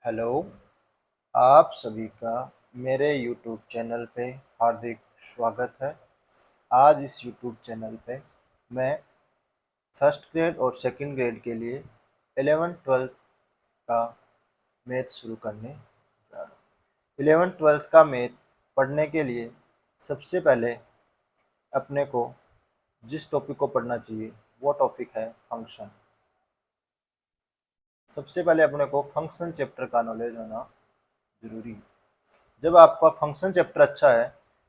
Hello. आप सभी का मेरे यूट्यूब चैनल पे हार्दिक स्वागत है। आज इस यूट्यूब चैनल पे मैं फर्स्ट ग्रेड और सेकंड ग्रेड के लिए 11th-12th का मैथ शुरू करने जा रहा हूँ। 11th-12th का मैथ पढ़ने के लिए सबसे पहले अपने को जिस टॉपिक को पढ़ना चाहिए वो टॉपिक है फंक्शन। सबसे पहले अपने को फंक्शन चैप्टर का नॉलेज होना जरूरी है। जब आपका फंक्शन चैप्टर अच्छा है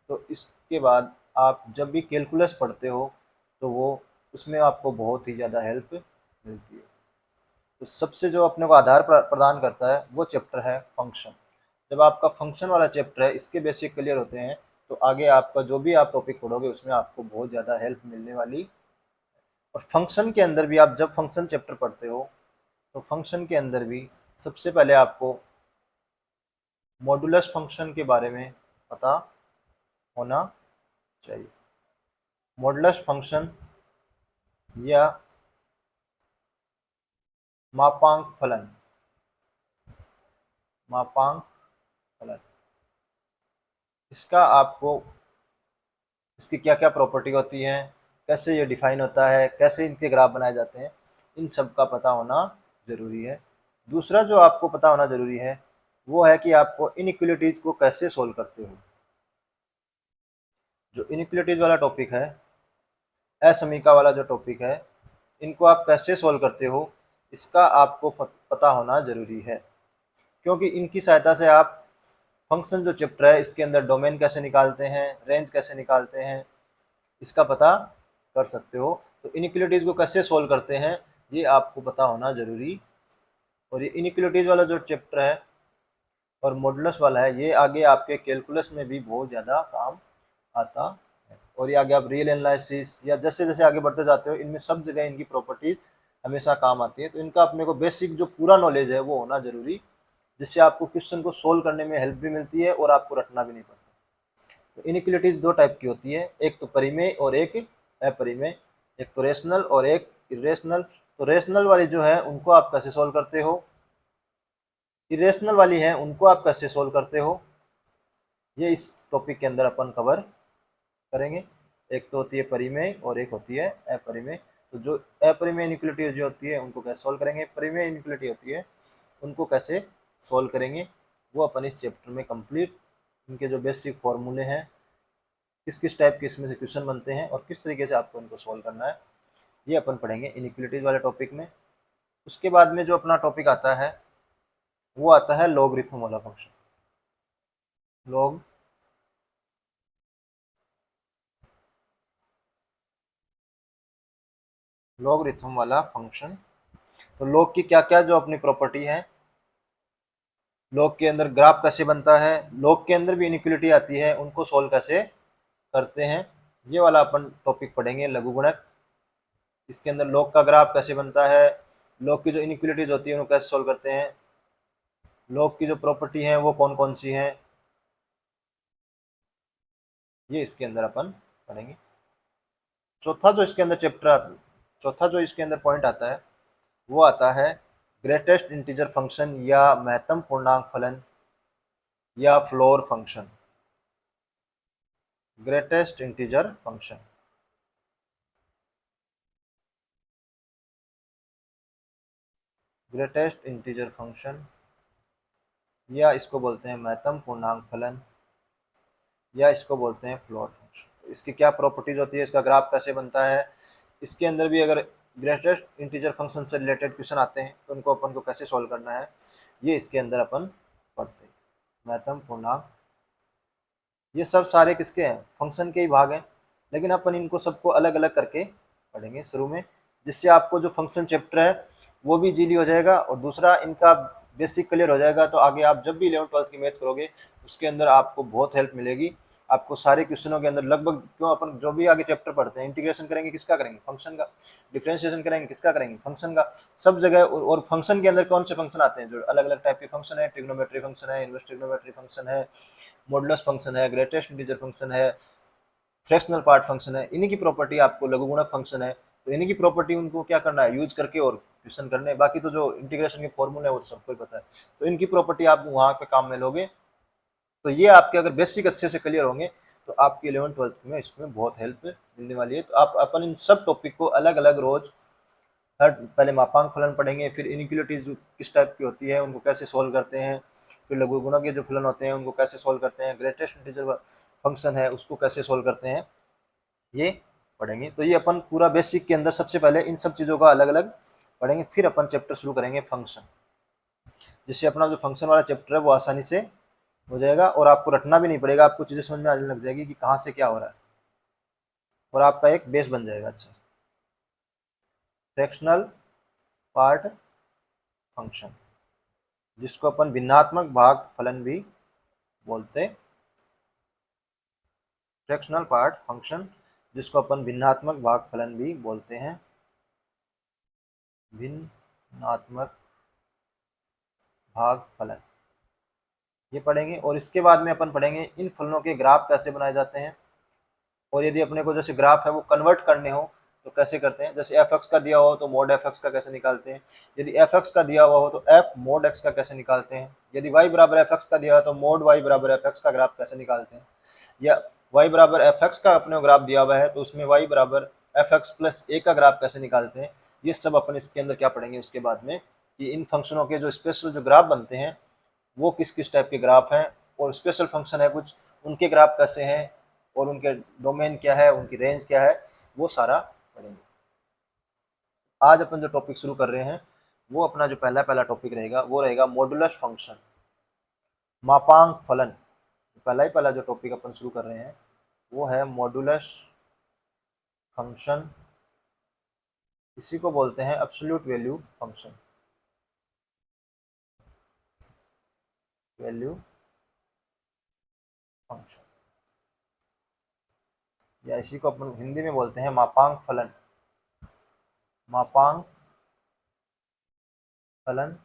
तो इसके बाद आप जब भी कैलकुलस पढ़ते हो तो वो उसमें आपको बहुत ही ज़्यादा हेल्प मिलती है। तो सबसे जो अपने को आधार प्रदान करता है वो चैप्टर है फंक्शन। जब आपका फंक्शन वाला चैप्टर है, इसके बेसिक क्लियर होते हैं तो आगे आपका जो भी आप टॉपिक पढ़ोगे उसमें आपको बहुत ज़्यादा हेल्प मिलने वाली। और फंक्शन के अंदर भी आप जब फंक्शन चैप्टर पढ़ते हो तो फंक्शन के अंदर भी सबसे पहले आपको मॉडुलस फंक्शन के बारे में पता होना चाहिए। मॉडुलस फंक्शन या मापांक फलन, मापांक फलन, इसका आपको इसकी क्या क्या प्रॉपर्टी होती हैं, कैसे ये डिफाइन होता है, कैसे इनके ग्राफ बनाए जाते हैं, इन सब का पता होना ज़रूरी है। दूसरा जो आपको पता होना ज़रूरी है वो है कि आपको इनइक्वलिटीज़ को कैसे सोल्व करते हो। जो इनइक्वलिटीज़ वाला टॉपिक है, असमीका वाला जो टॉपिक है, इनको आप कैसे सोल्व करते हो इसका आपको पता होना ज़रूरी है। क्योंकि इनकी सहायता से आप फंक्शन जो चैप्टर है इसके अंदर डोमेन कैसे निकालते हैं, रेंज कैसे निकालते हैं, इसका पता कर सकते हो। तो इनइक्वलिटीज़ को कैसे सोल्व करते हैं ये आपको पता होना ज़रूरी। और ये इनइक्वलिटीज़ वाला जो चैप्टर है और मॉडुलस वाला है ये आगे आपके कैलकुलस में भी बहुत ज़्यादा काम आता है। और ये आगे आप रियल एनालिसिस या जैसे जैसे आगे बढ़ते जाते हो इनमें सब जगह इनकी प्रॉपर्टीज़ हमेशा काम आती है। तो इनका अपने को बेसिक जो पूरा नॉलेज है वो होना ज़रूरी, जिससे आपको क्वेश्चन को सोल्व करने में हेल्प भी मिलती है और आपको रटना भी नहीं पड़ता। तो इनइक्वलिटीज़ दो टाइप की होती है, एक तो परिमेय और एक अपरिमेय, एक तो रेशनल और एक इरेशनल। तो रेशनल वाली जो है उनको आप कैसे सोल्व करते हो, इरेशनल वाली है उनको आप कैसे सोल्व करते हो, ये इस टॉपिक के अंदर अपन कवर करेंगे। एक तो होती है परिमेय और एक होती है अपरिमेय। तो जो अपरिमेय इनइक्वलिटी जो होती है उनको कैसे सोल्व करेंगे, परिमेय इनइक्वलिटी होती है उनको कैसे सोल्व करेंगे, वो अपन इस चैप्टर में कंप्लीट इनके जो बेसिक फॉर्मूले हैं, किस किस टाइप के इसमें से क्वेश्चन बनते हैं और किस तरीके से आपको इनको सोल्व करना है, ये अपन पढ़ेंगे इनइक्वलिटीज वाले टॉपिक में। उसके बाद में जो अपना टॉपिक आता है वो आता है लॉगरिथम वाला फंक्शन। लॉग लॉगरिथम वाला फंक्शन। तो लॉग की क्या क्या जो अपनी प्रॉपर्टी है, लॉग के अंदर ग्राफ कैसे बनता है, लॉग के अंदर भी इनइक्वलिटी आती है उनको सोल्व कैसे करते हैं, ये वाला अपन टॉपिक पढ़ेंगे लघुगणक। इसके अंदर लॉग का ग्राफ कैसे बनता है, लॉग की जो इनइक्वलिटीज होती है उनको कैसे सोल्व करते हैं, लॉग की जो प्रॉपर्टी है वो कौन कौन सी है, ये इसके अंदर अपन पढ़ेंगे। चौथा जो इसके अंदर चौथा जो इसके अंदर पॉइंट आता है वो आता है ग्रेटेस्ट इंटीजर फंक्शन या महत्तम पूर्णांक फलन या floor function. Greatest integer function, greatest integer function या इसको बोलते हैं महत्तम पूर्णांक फलन या इसको बोलते हैं फ्लोर फंक्शन। तो इसकी क्या प्रॉपर्टीज होती है, इसका ग्राफ कैसे बनता है, इसके अंदर भी अगर ग्रेटेस्ट इंटीजर फंक्शन से रिलेटेड क्वेश्चन आते हैं तो उनको अपन को कैसे सॉल्व करना है, ये इसके अंदर अपन पढ़ते हैं। महत्तम पूर्णांक, ये सब सारे किसके हैं, फंक्शन के ही भाग हैं, लेकिन अपन इनको सबको अलग अलग करके पढ़ेंगे शुरू में, जिससे आपको जो फंक्शन चैप्टर है वो भी इजीली हो जाएगा और दूसरा इनका बेसिक क्लियर हो जाएगा। तो आगे आप जब भी 11th-12th की मैथ करोगे उसके अंदर आपको बहुत हेल्प मिलेगी। आपको सारे क्वेश्चनों के अंदर लगभग, क्यों अपन जो भी आगे चैप्टर पढ़ते हैं इंटीग्रेशन करेंगे किसका करेंगे, फंक्शन का, डिफरेंशिएशन करेंगे किसका करेंगे, फंक्शन का, सब जगह। और फंक्शन के अंदर कौन से फंक्शन आते हैं, जो अलग अलग टाइप के फंक्शन है, ट्रिग्नोमेट्री फंक्शन है, इनवर्स ट्रिग्नोमेट्री फंक्शन है, मॉडुलस फंक्शन है, ग्रेटेस्ट इंटीजर फंक्शन है, फ्रैक्शनल पार्ट फंक्शन है, इन्हीं की प्रॉपर्टी आपको लघुगुणक फंक्शन है। तो इन्हीं की प्रॉपर्टी उनको क्या करना है यूज करके और क्वेश्चन करने, बाकी तो जो इंटीग्रेशन के फॉर्मूले है वो तो सबको ही पता है। तो इनकी प्रॉपर्टी आप वहाँ पे काम में लोगे, तो ये आपके अगर बेसिक अच्छे से क्लियर होंगे तो आपकी 11th-12th में इसमें बहुत हेल्प मिलने वाली है। तो आप अपन इन सब टॉपिक को अलग अलग रोज हर पहले मापांक फलन पढ़ेंगे, फिर इनइक्वालिटीज किस टाइप की होती है उनको कैसे सोल्व करते हैं, फिर लघु गुणक के जो फलन होते हैं उनको कैसे सोल्व करते हैं, ग्रेटेस्ट इंटीजर फंक्शन है उसको कैसे सोल्व करते हैं, ये पढ़ेंगे। तो ये अपन पूरा बेसिक के अंदर सबसे पहले इन सब चीज़ों का अलग अलग पढ़ेंगे, फिर अपन चैप्टर शुरू करेंगे फंक्शन, जिससे अपना जो फंक्शन वाला चैप्टर है वो आसानी से हो जाएगा और आपको रटना भी नहीं पड़ेगा, आपको चीज़ें समझ में आने लग जाएगी कि कहाँ से क्या हो रहा है, और आपका एक बेस बन जाएगा अच्छा। फ्रैक्शनल पार्ट फंक्शन, जिसको अपन भिन्नात्मक भाग फलन भी बोलते, फ्रैक्शनल पार्ट फंक्शन जिसको अपन भिन्नात्मक भाग फलन भी बोलते हैं, भिन्नात्मक भाग फलन, ये पढ़ेंगे। और इसके बाद में अपन पढ़ेंगे इन फलनों के ग्राफ कैसे बनाए जाते हैं, और यदि अपने को जैसे ग्राफ है वो कन्वर्ट करने हो तो कैसे करते हैं। जैसे एफ एक्स का दिया हो तो मोड एफ एक्स का कैसे निकालते हैं, यदि एफ एक्स का दिया हुआ हो तो एफ मोड एक्स का कैसे निकालते हैं, यदि वाई बराबर एफ एक्स का दिया हो तो मोड वाई बराबर एफ एक्स का ग्राफ कैसे निकालते हैं, या वाई बराबर एफ एक्स का अपने ग्राफ दिया हुआ है तो उसमें वाई बराबर एफ एक्स प्लस ए का ग्राफ कैसे निकालते हैं। ये सब अपन इसके अंदर क्या पढ़ेंगे उसके बाद में, कि इन फंक्शनों के जो स्पेशल जो ग्राफ बनते हैं वो किस किस टाइप के ग्राफ हैं, और स्पेशल फंक्शन है कुछ उनके ग्राफ कैसे हैं, और उनके डोमेन क्या है, उनकी रेंज क्या है, वो सारा पढ़ेंगे। आज अपन जो टॉपिक शुरू कर रहे हैं वो अपना जो पहला टॉपिक रहेगा वो रहेगा मॉडुलस फंक्शन, मापांक फलन। पहला जो टॉपिक अपन शुरू कर रहे हैं वो है मॉडुलस फंक्शन, इसी को बोलते हैं absolute value function, value function, या इसी को अपन हिंदी में बोलते हैं मापांक फलन, मापांक फलन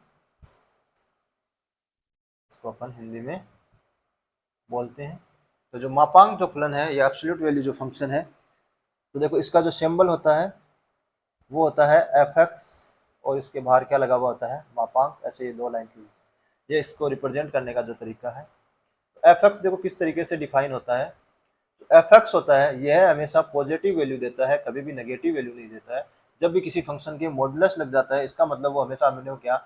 इसको अपन हिंदी में बोलते हैं। तो जो मापांक जो फलन है या एब्सोल्यूट वैल्यू जो फंक्शन है, तो देखो इसका जो सिंबल होता है वो होता है एफ एक्स, और इसके बाहर क्या लगा हुआ होता है मापांक, ऐसे ये दो लाइन की, ये इसको रिप्रेजेंट करने का जो तरीका है। तो एफ एक्स देखो किस तरीके से डिफाइन होता है, तो एफ एक्स होता है यह हमेशा पॉजिटिव वैल्यू देता है, कभी भी नेगेटिव वैल्यू नहीं देता है। जब भी किसी फंक्शन के मॉडुलस लग जाता है इसका मतलब वो हमेशा अपने को क्या,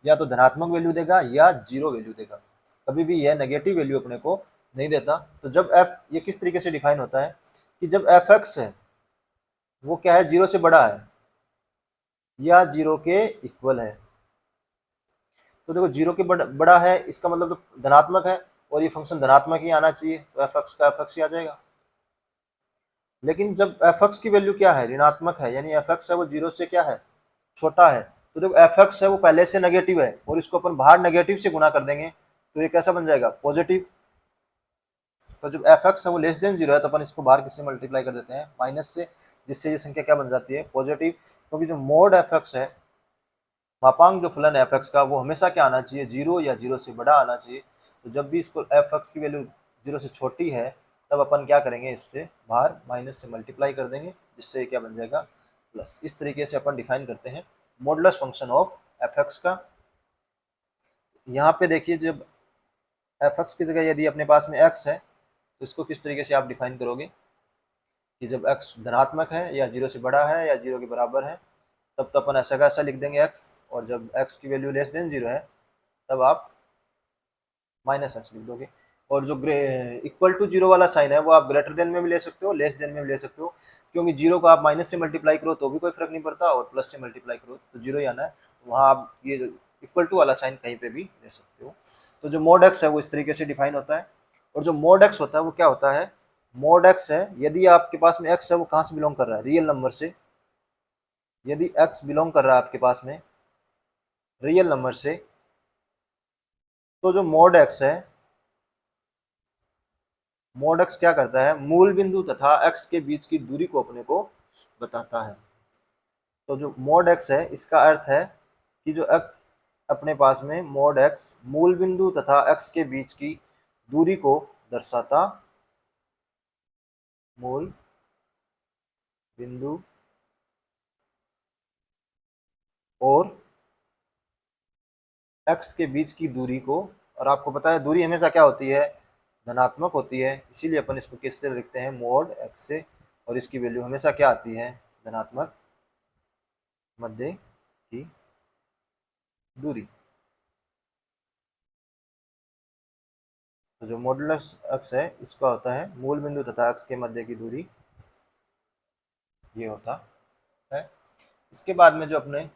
या तो धनात्मक वैल्यू देगा या जीरो वैल्यू देगा, कभी भी यह नेगेटिव वैल्यू अपने को नहीं देता। तो जब एफ ये किस तरीके से डिफाइन होता है कि जब एफ एक्स है वो क्या है, जीरो से बड़ा है या जीरो के इक्वल है। तो देखो जीरो के बड़ा है इसका मतलब तो धनात्मक है, और ये फंक्शन धनात्मक ही आना चाहिए, तो एफ एक्स का एफ एक्स ही आ जाएगा। लेकिन जब एफ एक्स की वैल्यू क्या है, ऋणात्मक है, यानी एफ एक्स है वो जीरो से क्या है, छोटा है, तो देखो एफ एक्स है वो पहले से नेगेटिव है और इसको अपन बाहर नेगेटिव से गुना कर देंगे तो ये कैसा बन जाएगा, पॉजिटिव। तो जब एफ एक्स है वो लेस देन जीरो है तो अपन इसको बाहर किससे मल्टीप्लाई कर देते हैं, माइनस से, जिससे ये संख्या क्या बन जाती है, पॉजिटिव। क्योंकि जो मोड एफ एक्स है, मापांक जो फलन एफ एक्स का, वो हमेशा क्या आना चाहिए, जीरो या जीरो से बड़ा आना चाहिए। तो जब भी इसको एफ एक्स की वैल्यू जीरो से छोटी है तब अपन क्या करेंगे, इससे बाहर माइनस से मल्टीप्लाई कर देंगे, जिससे क्या बन जाएगा, प्लस। इस तरीके से अपन डिफाइन करते हैं modulus function of F x का। यहाँ पे देखिए जब एफ एक्स की जगह यदि अपने पास में एक्स है तो इसको किस तरीके से आप डिफाइन करोगे, कि जब एक्स धनात्मक है या जीरो से बड़ा है या जीरो के बराबर है तब तो अपन ऐसा का ऐसा लिख देंगे एक्स, और जब एक्स की वैल्यू लेस देन जीरो है तब आप माइनस एक्स लिख दोगे। और जो इक्वल टू जीरो वाला साइन है वो आप ग्रेटर देन में भी ले सकते हो, लेस देन में भी ले सकते हो, क्योंकि जीरो को आप माइनस से मल्टीप्लाई करो तो भी कोई फर्क नहीं पड़ता, और प्लस से मल्टीप्लाई करो तो जीरो ही आना है। वहाँ आप ये जो इक्वल टू वाला साइन कहीं पे भी ले सकते हो। तो जो मोड एक्स है वो इस तरीके से डिफाइन होता है। और जो मोड एक्स होता है वो क्या होता है, मोड एक्स है यदि आपके पास में एक्स है वो कहाँ से बिलोंग कर रहा है, रियल नंबर से। यदि एक्स बिलोंग कर रहा है आपके पास में रियल नंबर से, तो जो मोड एक्स है, मोड एक्स क्या करता है, मूल बिंदु तथा एक्स के बीच की दूरी को अपने को बताता है। तो जो मोड एक्स है इसका अर्थ है कि जो अपने पास में मोड एक्स मूल बिंदु तथा एक्स के बीच की दूरी को दर्शाता, मूल बिंदु और x के बीच की दूरी को, और आपको पता है दूरी हमेशा क्या होती है, धनात्मक होती है, इसीलिए अपन इसको किससे लिखते हैं, मोड x से, और इसकी वैल्यू हमेशा क्या आती है, धनात्मक मध्य की दूरी। तो जो मॉडुलस अक्स है इसका होता है मूल बिंदु तथा अक्स के मध्य की दूरी, ये होता है। इसके बाद में जो अपने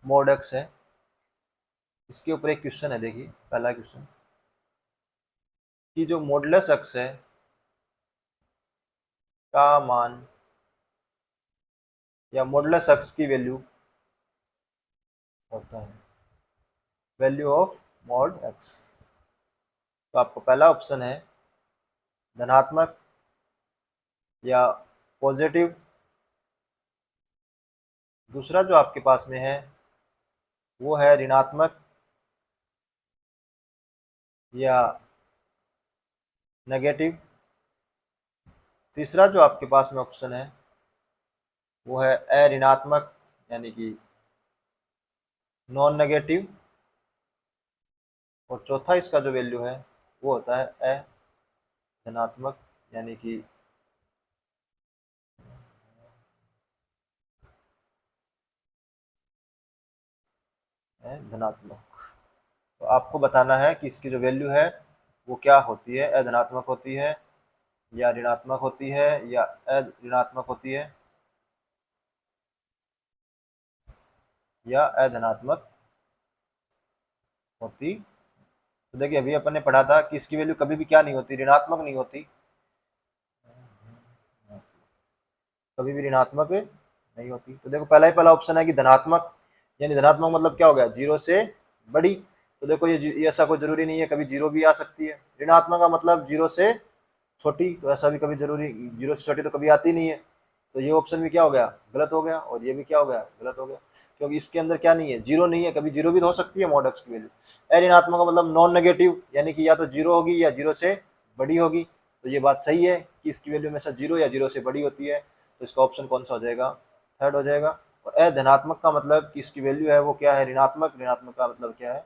मोड एक्स है, इसके ऊपर एक क्वेश्चन है, देखिए पहला क्वेश्चन, कि जो मॉडुलस अक्स है का मान या मॉडुलस अक्स की वैल्यू होता है वैल्यू ऑफ मॉड एक्स। तो आपको पहला ऑप्शन है धनात्मक या पॉजिटिव, दूसरा जो आपके पास में है वो है ऋणात्मक या नेगेटिव, तीसरा जो आपके पास में ऑप्शन है वो है अऋणात्मक यानी कि नॉन नेगेटिव, और चौथा इसका जो वैल्यू है वो होता है अधनात्मक यानी कि धनात्मक। तो आपको बताना है कि इसकी जो वैल्यू है वो क्या होती है, अधनात्मक होती है या ऋणात्मक होती है या अऋणात्मक होती है या अधनात्मक होती। तो देखिए अभी अपन ने पढ़ा था कि इसकी वैल्यू कभी भी क्या नहीं होती, ऋणात्मक नहीं होती, कभी भी ऋणात्मक नहीं होती। तो देखो पहला ही पहला ऑप्शन है कि धनात्मक, यानी धनात्मक मतलब क्या हो गया, जीरो से बड़ी। तो देखो ये ऐसा कोई जरूरी नहीं है, कभी जीरो भी आ सकती है। ऋणात्मक का मतलब जीरो से छोटी, तो ऐसा भी कभी जरूरी, जीरो से छोटी तो कभी आती नहीं है। तो ये ऑप्शन भी क्या हो गया, गलत हो गया, और ये भी क्या हो गया, गलत हो गया, क्योंकि इसके अंदर क्या नहीं है, जीरो नहीं है, कभी जीरो भी तो हो सकती है मॉड एक्स की वैल्यू। अऋणात्मक का मतलब नॉन नेगेटिव, यानी कि या तो जीरो होगी या जीरो से बड़ी होगी। तो ये बात सही है कि इसकी वैल्यू हमेशा जीरो या जीरो से बड़ी होती है। तो इसका ऑप्शन कौन सा हो जाएगा, थर्ड हो जाएगा। और अधनात्मक का मतलब कि इसकी वैल्यू है वो क्या है, ऋणात्मक, ऋणात्मक का मतलब क्या है,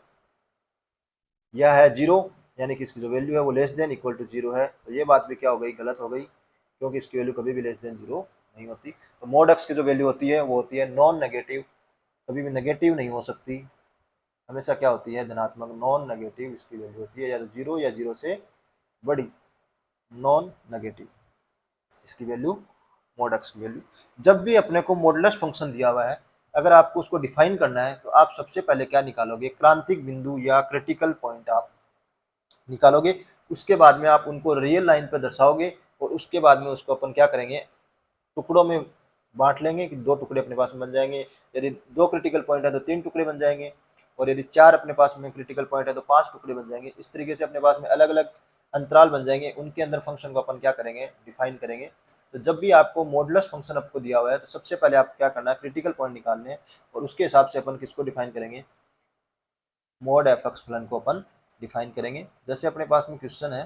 यह है जीरो, यानी कि इसकी जो वैल्यू है वो less than equal to zero है। तो ये बात भी क्या हो गई, गलत हो गई, क्योंकि इसकी वैल्यू कभी भी लेस देन जीरो नहीं होती। तो मोड एक्स की जो वैल्यू होती है वो होती है नॉन नेगेटिव, कभी भी नेगेटिव नहीं हो सकती, हमेशा क्या होती है, धनात्मक, नॉन नेगेटिव इसकी वैल्यू होती है, या तो जीरो या जीरो से बड़ी, नॉन नेगेटिव इसकी वैल्यू, मोड एक्स की वैल्यू। जब भी अपने को मॉडुलस फंक्शन दिया हुआ है, अगर आपको उसको डिफाइन करना है तो आप सबसे पहले क्या निकालोगे, क्रांतिक बिंदु या क्रिटिकल पॉइंट आप निकालोगे। उसके बाद में आप उनको रियल लाइन पर दर्शाओगे, और उसके बाद में उसको अपन क्या करेंगे, टुकड़ों में बांट लेंगे कि दो टुकड़े अपने पास में बन जाएंगे। यदि दो क्रिटिकल पॉइंट है तो तीन टुकड़े बन जाएंगे, और यदि चार अपने पास में क्रिटिकल पॉइंट है तो पांच टुकड़े बन जाएंगे। इस तरीके से अपने पास में अलग अलग अंतराल बन जाएंगे, उनके अंदर फंक्शन को अपन क्या करेंगे, डिफाइन करेंगे। तो जब भी आपको मॉडुलस फंक्शन आपको दिया हुआ है तो सबसे पहले आप क्या करना है, क्रिटिकल पॉइंट निकालने हैं, और उसके हिसाब से अपन किसको डिफाइन करेंगे, मोड एफ एक्स फलन को अपन डिफाइन करेंगे। जैसे अपने पास में क्वेश्चन है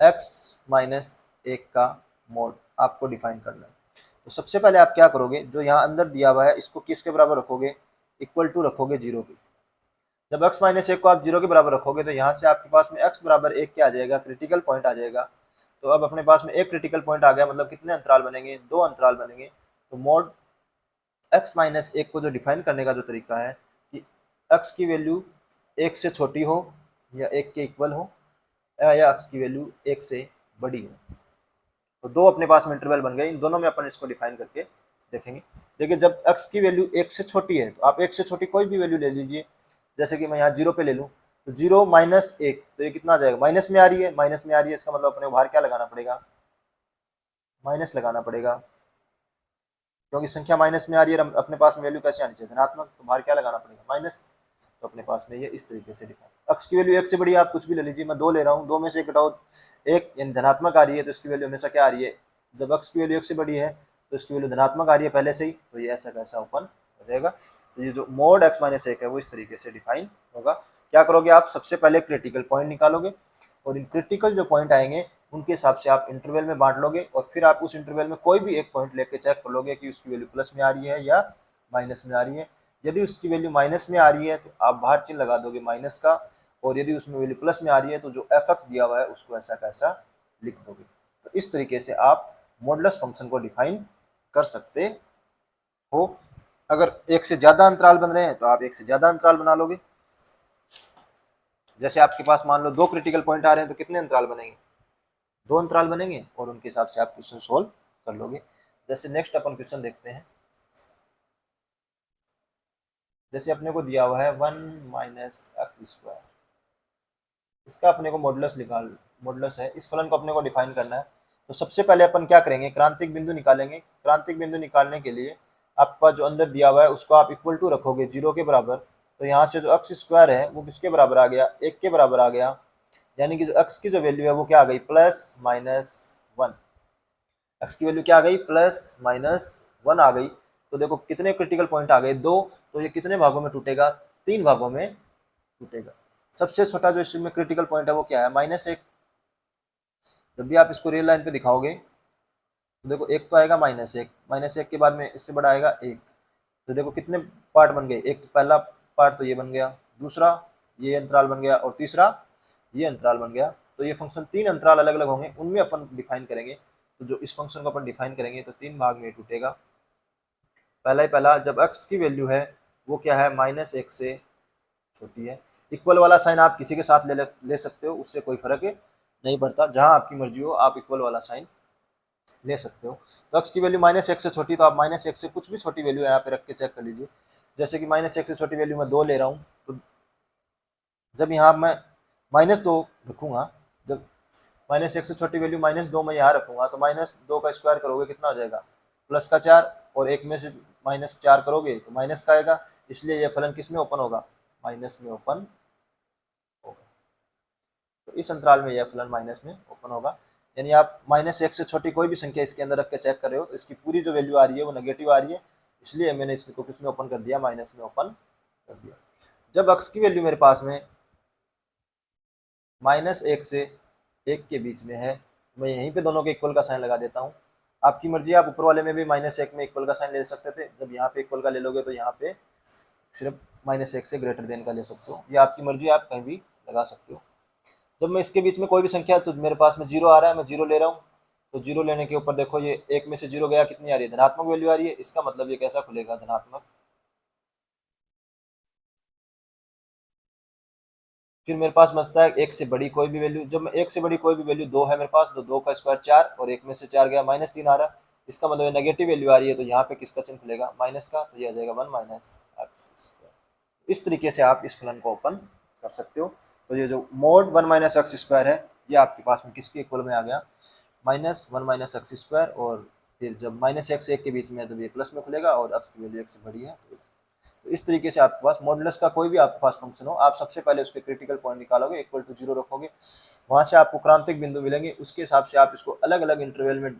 एक्स माइनस एक का मोड आपको डिफाइन करना है। तो सबसे पहले आप क्या करोगे, जो यहाँ अंदर दिया हुआ है इसको किसके बराबर रखोगे, इक्वल टू रखोगे जीरो के। जब x माइनस एक को आप जीरो के बराबर रखोगे तो यहाँ से आपके पास में x बराबर एक क्या आ जाएगा, क्रिटिकल पॉइंट आ जाएगा। तो अब अपने पास में एक क्रिटिकल पॉइंट आ गया, मतलब कितने अंतराल बनेंगे, दो अंतराल बनेंगे। तो मोड x माइनस एक को जो डिफाइन करने का जो तरीका है कि x की वैल्यू एक से छोटी हो या एक के इक्वल हो, या x की वैल्यू एक से बड़ी हो। तो दो अपने पास में इंटरवल बन गए, इन दोनों में अपन इसको डिफाइन करके देखेंगे। देखिए जब x की वैल्यू एक से छोटी है तो आप एक से छोटी कोई भी वैल्यू ले लीजिए, जैसे कि मैं यहाँ जीरो पे ले लूँ, तो जीरो माइनस एक, तो ये कितना आ जाएगा, माइनस में आ रही है, माइनस में आ रही है, इसका मतलब अपने को बाहर क्या लगाना पड़ेगा, माइनस लगाना पड़ेगा, क्योंकि संख्या माइनस में आ रही है, अपने पास में वैल्यू कैसे आनी चाहिए, धनात्मक, तो बाहर क्या लगाना पड़ेगा, माइनस। तो अपने पास में ये इस तरीके से डिफाइन, x की वैल्यू एक से बड़ी आप कुछ भी ले लीजिए, मैं दो ले रहा हूँ, दो में से एक घटाओ, एक यानी धनात्मक आ रही है तो इसकी वैल्यू हमेशा क्या आ रही है, जब x की वैल्यू एक से बड़ी है तो इसकी वैल्यू धनात्मक आ रही है पहले से ही, तो ये ऐसा कैसा ओपन हो जाएगा। तो ये जो मोड x माइनस एक है वो इस तरीके से डिफाइन होगा। क्या करोगे आप, सबसे पहले क्रिटिकल पॉइंट निकालोगे, और इन क्रिटिकल जो पॉइंट आएंगे उनके हिसाब से आप इंटरवल में बांट लोगे और फिर आप उस इंटरवल में कोई भी एक पॉइंट लेके चेक कर लोगे कि उसकी वैल्यू प्लस में आ रही है या माइनस में आ रही है। यदि उसकी वैल्यू माइनस में आ रही है तो आप बाहर चिन्ह लगा दोगे माइनस का, और यदि उसमें वैल्यू प्लस में आ रही है तो जो एफ एक्स दिया हुआ है उसको ऐसा कैसा लिख दोगे। तो इस तरीके से आप मॉडुलस फंक्शन को डिफाइन कर सकते हो। अगर एक से ज्यादा अंतराल बन रहे हैं तो आप एक से ज्यादा अंतराल बना लोगे। जैसे आपके पास मान लो 2 क्रिटिकल पॉइंट आ रहे हैं तो कितने अंतराल बनेंगे, 2 अंतराल बनेंगे, और उनके हिसाब से आप क्वेश्चन सोल्व कर लोगे। जैसे नेक्स्ट अपन क्वेश्चन देखते हैं। जैसे अपने को दिया हुआ है 1 माइनस एक्स स्क्वायर, इसका अपने को मॉडुलस है, इस फलन को अपने को डिफाइन करना है। तो सबसे पहले अपन क्या करेंगे, क्रांतिक बिंदु निकालेंगे। क्रांतिक बिंदु निकालने के लिए आपका जो अंदर दिया हुआ है उसको आप इक्वल टू रखोगे 0 के बराबर। तो यहाँ से जो एक्स स्क्वायर है वो किसके बराबर आ गया, 1 के बराबर आ गया। यानी कि जो एक्स की जो वैल्यू है वो क्या आ गई, प्लस माइनस 1। एक्स की वैल्यू क्या आ गई, प्लस माइनस 1 आ गई। तो देखो कितने क्रिटिकल पॉइंट आ गए, 2। तो ये कितने भागों में टूटेगा, 3 भागों में टूटेगा। सबसे छोटा जो इसमें क्रिटिकल पॉइंट है वो क्या है, -1। जब भी आप इसको रियल लाइन पे दिखाओगे तो देखो एक तो आएगा -1, -1 के बाद में इससे बड़ा आएगा 1। तो देखो कितने पार्ट बन गए, एक तो पहला पार्ट तो ये बन गया, दूसरा ये अंतराल बन गया, और तीसरा ये अंतराल बन गया। तो ये फंक्शन 3 अंतराल अलग अलग होंगे, उनमें अपन डिफाइन करेंगे। तो जो इस फंक्शन को अपन डिफाइन करेंगे तो 3 भाग में टूटेगा। पहला ही पहला, जब x की वैल्यू है वो क्या है, -1 से छोटी है। इक्वल वाला साइन आप किसी के साथ ले सकते हो, उससे कोई फर्क नहीं पड़ता, जहां आपकी मर्जी हो आप इक्वल वाला साइन ले सकते हो। तो x की वैल्यू -1 से छोटी, तो आप -1 से कुछ भी छोटी वैल्यू यहाँ पे रख के चेक कर लीजिए। जैसे कि -1 से छोटी वैल्यू मैं 2 ले रहा हूँ, तो जब यहाँ मैं -2 रखूंगा, जब -1 से छोटी वैल्यू -2 मैं यहाँ रखूंगा तो -2 का स्क्वायर करोगे कितना हो जाएगा, +4, और एक में से -4 करोगे तो माइनस का आएगा। इसलिए यह फलन किस में ओपन होगा, माइनस में ओपन होगा। तो इस अंतराल में यह फलन माइनस में ओपन होगा। यानी आप -1 से छोटी कोई भी संख्या इसके अंदर रख के चेक कर रहे हो तो इसकी पूरी जो वैल्यू आ रही है वो नेगेटिव आ रही है, इसलिए मैंने इसको किस में ओपन कर दिया, माइनस में ओपन कर दिया। जब x की वैल्यू मेरे पास में -1 से 1 के बीच में है, मैं यहीं पे दोनों के इक्वल का साइन लगा देता हूँ। आपकी मर्जी, आप ऊपर वाले में भी -1 में इक्वल का साइन ले सकते थे, जब यहाँ पे इक्वल का ले लोगे तो यहाँ पे सिर्फ -1 से ग्रेटर देन का ले सकते हो। ये आपकी मर्जी, आप कहीं भी लगा सकते हो। जब मैं इसके बीच में कोई भी संख्या, तो मेरे पास में 0 आ रहा है, मैं 0 ले रहा हूँ। तो 0 लेने के ऊपर देखो ये 1 में से 0 गया, कितनी आ रही है, धनात्मक वैल्यू आ रही है। इसका मतलब ये कैसा खुलेगा, धनात्मक। फिर मेरे पास बचता है 1 से बड़ी कोई भी वैल्यू। जब मैं 1 से बड़ी कोई भी वैल्यू 2 है मेरे पास, तो 2 का स्क्वायर 4, और 1 में से 4 गया, -3 आ रहा है। इसका मतलब नेगेटिव वैल्यू आ रही है, तो यहाँ पे किसका चिन्ह खुलेगा, माइनस का। तो ये आ जाएगा 1 माइनस एक्स स्क्वायर। इस तरीके से आप इस फलन को ओपन कर सकते हो। तो ये जो मोड 1 माइनस एक्स स्क्वायर है, ये आपके पास में किसके इक्वल में आ गया, -1 माइनस एक्स स्क्वायर। और फिर जब -1 से 1 के बीच में है तो ये प्लस में खुलेगा, और एक्स की वैल्यू 1 से बड़ी है तो इस तरीके से आपके पास मॉडुलस का कोई भी आपके पास फंक्शन हो, आप सबसे पहले उसके क्रिटिकल पॉइंट निकालोगे, इक्वल टू 0 रखोगे, वहां से आपको क्रांतिक बिंदु मिलेंगे, उसके हिसाब से आप इसको अलग अलग इंटरवल में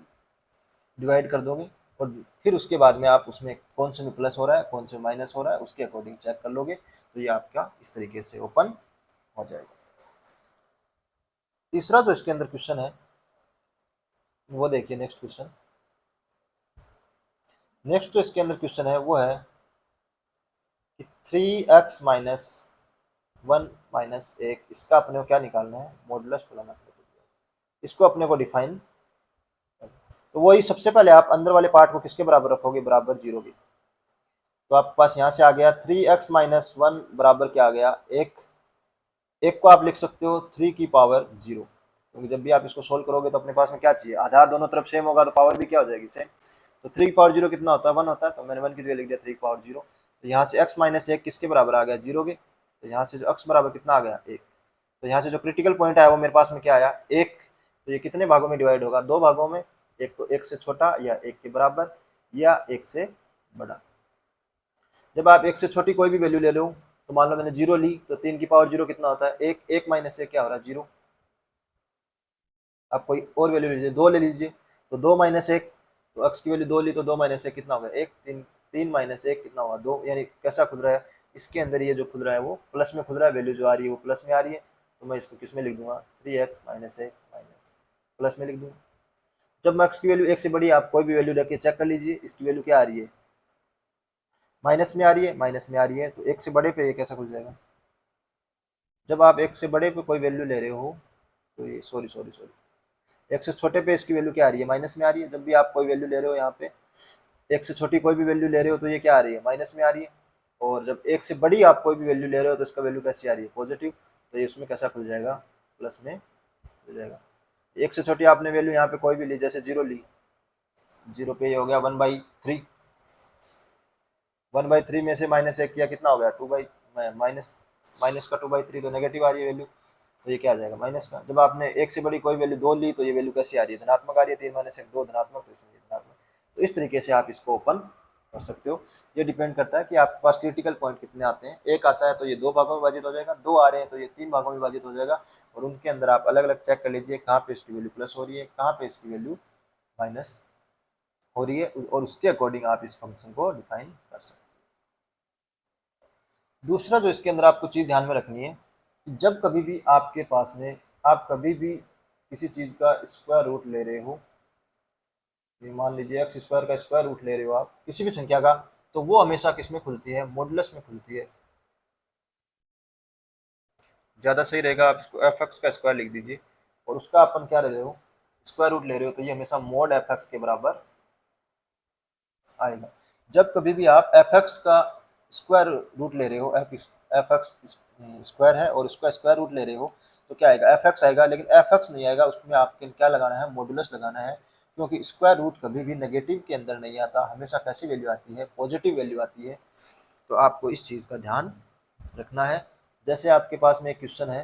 डिवाइड कर दोगे, और फिर उसके बाद में आप उसमें कौन से में प्लस हो रहा है कौन से माइनस हो रहा है उसके अकॉर्डिंग चेक कर लोगे। तो ये आपका इस तरीके से ओपन हो जाएगा। तीसरा जो इसके अंदर क्वेश्चन है वो देखिए, नेक्स्ट क्वेश्चन। नेक्स्ट जो इसके अंदर क्वेश्चन है वो है कि 3x माइनस 1 माइनस 1, इसका अपने को क्या निकालना है, मॉडुलस फलन अपने को दिया है। इसको अपने को डिफाइन, तो वही सबसे पहले आप अंदर वाले पार्ट को किसके बराबर रखोगे, बराबर 0 के। तो आपके पास यहाँ से आ गया 3x माइनस 1 बराबर क्या आ गया, 1। 1 को आप लिख सकते हो 3 की पावर 0, क्योंकि जब भी आप इसको सोल्व करोगे तो अपने पास में क्या चाहिए, आधार दोनों तरफ सेम होगा तो पावर भी क्या हो जाएगी, सेम। तो 3 की पावर 0 कितना होता है, 1 होता है। तो मैंने 1 की जगह लिख दिया 3 की पावर 0। तो यहाँ से x माइनस 1 किसके बराबर आ गया, 0 के। तो यहाँ से जो x बराबर कितना आ गया, 1। तो यहाँ से जो क्रिटिकल पॉइंट आया वो मेरे पास में क्या आया, 1। तो ये कितने भागों में डिवाइड होगा, 2 भागों में। एक तो 1 से छोटा या 1 के बराबर, या 1 से बड़ा। जब आप 1 से छोटी कोई भी वैल्यू ले लो, तो मान लो मैंने 0 ली, तो 3 की पावर 0 कितना होता है, 1। 1 माइनस 1 क्या हो रहा है, 0। आप कोई और वैल्यू ले लीजिए, 2 ले लीजिए, तो 2 माइनस 1, तो x की वैल्यू 2 ली तो 2 माइनस 1 कितना होगा, 1। 3 3 माइनस 1 कितना हुआ, 2। यानी कैसा खुद रहा है, इसके अंदर ये जो खुद रहा है वो प्लस में खुद रहा है, वैल्यू जो आ रही है वो प्लस में आ रही है। तो मैं इसको किस में लिख दूंगा, 3x माइनस 1 माइनस। प्लस में लिख दूँ। जब मैं x की वैल्यू 1 से बड़ी, आप कोई भी वैल्यू रख के चेक कर लीजिए, इसकी वैल्यू क्या आ रही है, माइनस में आ रही है, माइनस में आ रही है, तो 1 से बड़े पे ये कैसा खुल जाएगा। जब आप 1 से बड़े पे कोई वैल्यू ले रहे हो तो ये सॉरी 1 से छोटे पे इसकी वैल्यू क्या आ रही है, माइनस में आ रही है। जब भी आप कोई वैल्यू ले रहे हो यहाँ पे 1 से छोटी कोई भी वैल्यू ले रहे हो तो ये क्या आ रही है, माइनस में आ रही है। और जब 1 से बड़ी आप कोई भी वैल्यू ले रहे हो तो इसका वैल्यू कैसी आ रही है, पॉजिटिव, तो ये इसमें कैसा खुल जाएगा, प्लस में खुल जाएगा। 1 से छोटी आपने वैल्यू यहाँ पे कोई भी ली, जैसे 0 ली, 0 पे ये हो गया 1/3, 1/3 में से -1 किया कितना हो गया, 2 माइनस माइनस का 2/3, तो नेगेटिव आ रही है वैल्यू, तो ये क्या आ जाएगा, माइनस का। जब आपने 1 से बड़ी कोई वैल्यू 2 ली तो ये वैल्यू कैसी आ रही है, धनात्मक आ रही है, 3 - 1 2 धनात्मक, तो इसमें धनात्मक। तो इस तरीके से आप इसको ओपन कर सकते हो। ये डिपेंड करता है कि आपके पास क्रिटिकल पॉइंट कितने आते हैं। एक आता है तो ये 2 भागों में विभाजित हो जाएगा, 2 आ रहे हैं तो ये 3 भागों में विभाजित हो जाएगा, और उनके अंदर आप अलग अलग चेक कर लीजिए कहाँ पे इसकी वैल्यू प्लस हो रही है, कहाँ पे इसकी वैल्यू माइनस हो रही है, और उसके अकॉर्डिंग आप इस फंक्शन को डिफाइन कर सकते हैं। दूसरा जो इसके अंदर आपको चीज़ ध्यान में रखनी है कि जब कभी भी आपके पास में, आप कभी भी किसी चीज़ का स्क्वायर रूट ले रहे हो, ये मान लीजिए एक्स स्क्वायर का स्क्वायर रूट ले रहे हो आप किसी भी संख्या का, तो वो हमेशा किस में खुलती है, मॉडुलस में खुलती है। ज़्यादा सही रहेगा आप इसको एफ एक्स का स्क्वायर लिख दीजिए, और उसका अपन क्या ले रहे हो, स्क्वायर रूट ले रहे हो, तो ये हमेशा मॉड एफ एक्स के बराबर आएगा। जब कभी भी आप एफ एक्स का स्क्वायर रूट ले रहे हो, एफ एक्स स्क्वायर है और उसका स्क्वायर रूट ले रहे हो, तो क्या आएगा, एफ एक्स आएगा, लेकिन एफ एक्स नहीं आएगा, उसमें आपके क्या लगाना है, मॉडुलस लगाना है, क्योंकि स्क्वायर रूट कभी भी नेगेटिव के अंदर नहीं आता, हमेशा कैसी वैल्यू आती है, पॉजिटिव वैल्यू आती है। तो आपको इस चीज़ का ध्यान रखना है। जैसे आपके पास में एक क्वेश्चन है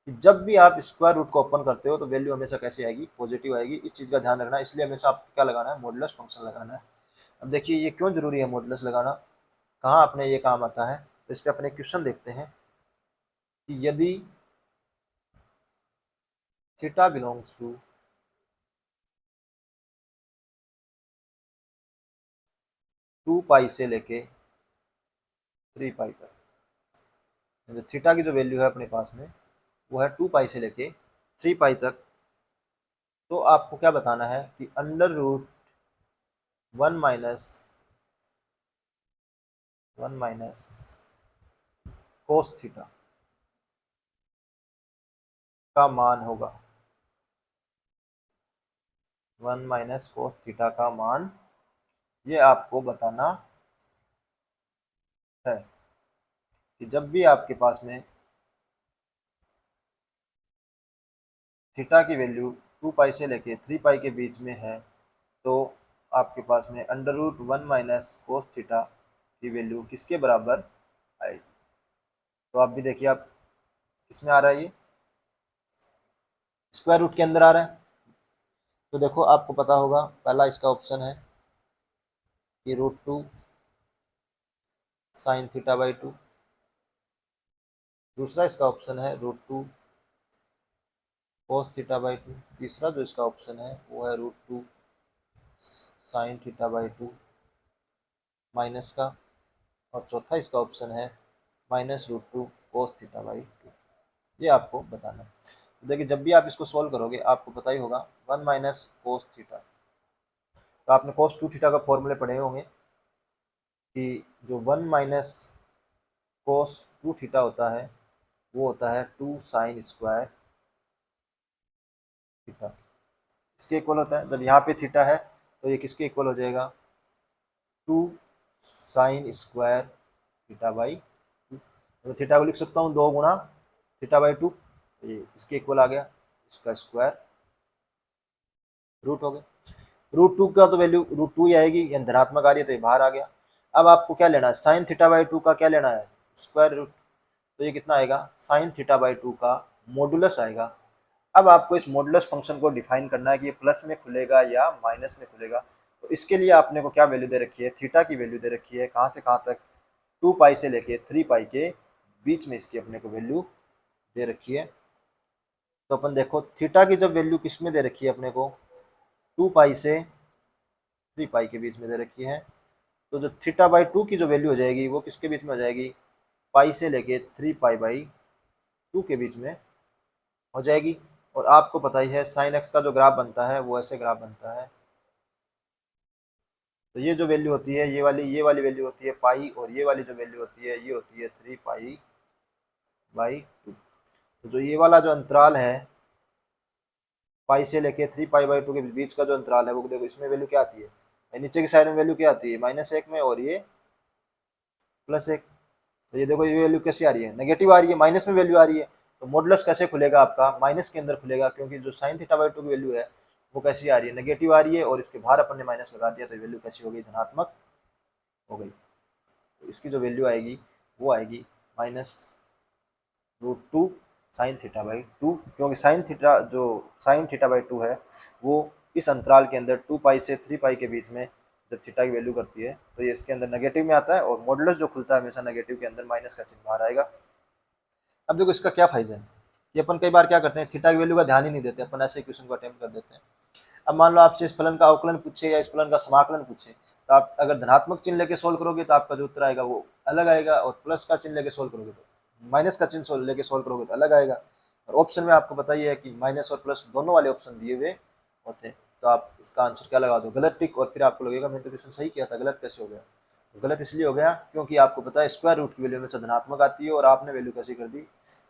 कि जब भी आप स्क्वायर रूट को ओपन करते हो तो वैल्यू हमेशा कैसे आएगी, पॉजिटिव आएगी। इस चीज़ का ध्यान रखना है, इसलिए हमेशा आपको क्या लगाना है, मॉडुलस फंक्शन लगाना है। अब देखिए ये क्यों जरूरी है मॉडुलस लगाना, कहाँ अपने ये काम आता है, तो इस पर अपने क्वेश्चन देखते हैं कि यदि थीटा बिलोंग्स टू 2 पाई से लेके 3 पाई तक, तो थीटा की जो वैल्यू है अपने पास में वो है 2 पाई से लेके 3 पाई तक, तो आपको क्या बताना है कि under root 1 minus cos theta का मान होगा, 1 - cos थीटा का मान, ये आपको बताना है कि जब भी आपके पास में थीटा की वैल्यू 2 पाई से लेके 3 पाई के बीच में है, तो आपके पास में अंडर रूट 1 - cos थीटा की वैल्यू किसके बराबर आएगी। तो आप भी देखिए, आप किसमें आ रहा है, ये स्क्वायर रूट के अंदर आ रहा है। तो देखो आपको पता होगा, पहला इसका ऑप्शन है कि √2 sin θ/2, दूसरा इसका ऑप्शन है √2 cos θ/2, तीसरा जो इसका ऑप्शन है वो है √2 sin θ/2 माइनस का, और चौथा इसका ऑप्शन है -√2 cos θ/2। ये आपको बताना है। तो देखिए जब भी आप इसको सॉल्व करोगे आपको पता ही होगा 1 - cos थीटा, तो आपने cos 2 थीटा का फॉर्मूले पढ़े होंगे कि जो 1 - cos 2 थीटा होता है वो होता है 2 sin² थीटा, इसके इक्वल होता है। जब यहाँ पे थीटा है तो ये किसके इक्वल हो जाएगा, 2 sin² थीटा/2। तो थीटा को लिख सकता हूँ 2 × θ/2, तो ये इसके इक्वल आ गया, इसका स्क्वायर रूट हो गया। √2 का तो वैल्यू √2 ही आएगी, यानी धनात्मक आ रही है तो ये बाहर आ गया। अब आपको क्या लेना है, sin θ/2 का क्या लेना है, स्क्वायर रूट, तो ये कितना आएगा, sin θ/2 का मॉडुलस आएगा। अब आपको इस मॉडुलस फंक्शन को डिफाइन करना है कि ये प्लस में खुलेगा या माइनस में खुलेगा। तो इसके लिए आपने को क्या वैल्यू दे रखी है, थीटा की वैल्यू दे रखी है, कहाँ से कहाँ तक, 2 पाई से लेके 3 पाई के बीच में इसकी अपने को वैल्यू दे रखी है। तो अपन देखो थीटा की जब वैल्यू किस में दे रखी है अपने को, 2 पाई से 3 पाई के बीच में दे रखी है, तो जो θ/2 की जो वैल्यू हो जाएगी वो किसके बीच में हो जाएगी, पाई से लेके 3 पाई/2 के बीच में हो जाएगी। और आपको पता ही है साइन एक्स का जो ग्राफ बनता है वो ऐसे ग्राफ बनता है। तो ये जो वैल्यू होती है ये वाली वैल्यू होती है पाई, और ये वाली जो वैल्यू होती है ये होती है 3 पाई/2। तो जो ये वाला जो अंतराल है पाई से लेके 3 पाई/2 के बीच का जो अंतराल है वो देखो, इसमें वैल्यू क्या आती है, नीचे की साइड में वैल्यू क्या आती है -1 में, और ये +1। तो ये देखो ये वैल्यू कैसी आ रही है, नेगेटिव आ रही है, माइनस में वैल्यू आ रही है। तो मॉडुलस कैसे खुलेगा आपका, माइनस के अंदर खुलेगा, क्योंकि जो sin θ/2 की वैल्यू है वो कैसी आ रही है, नेगेटिव आ रही है, और इसके बाहर अपन ने माइनस लगा दिया तो वैल्यू कैसी हो गई, धनात्मक हो गई। तो इसकी जो वैल्यू आएगी वो आएगी -√2 sin θ/2, क्योंकि साइन थीटा जो sin θ/2 है वो इस अंतराल के अंदर 2 पाई से 3 पाई के बीच में जब थीटा की वैल्यू करती है तो ये इसके अंदर नेगेटिव में आता है, और मॉडुलस जो खुलता है हमेशा नेगेटिव के अंदर माइनस का चिन्ह बाहर आएगा। अब देखो इसका क्या फायदा है कि अपन कई बार क्या करते हैं, थीटा की वैल्यू का ध्यान ही नहीं देते, अपन ऐसे क्वेश्चन को अटेम्प्ट कर देते हैं। अब मान लो आपसे इस फलन का अवकलन पूछे या इस फलन का समाकलन पूछे, तो आप अगर धनात्मक चिन्ह लेके सोल्व करोगे तो आपका जो उत्तर आएगा वो अलग आएगा, और प्लस का चिन्ह लेके सोल्व करोगे तो माइनस का चिन्ह लेके सोल्व करोगे तो अलग आएगा। और ऑप्शन में आपको पता ही है कि माइनस और प्लस दोनों वाले ऑप्शन दिए हुए होते हैं। तो आप इसका आंसर क्या लगा दो, गलत टिक, और फिर आपको लगेगा मैंने तो क्वेश्चन सही किया था, गलत कैसे हो गया। तो गलत इसलिए हो गया क्योंकि आपको पता है स्क्वायर रूट की वैल्यू में से धनात्मक आती है, और आपने वैल्यू कैसी कर दी,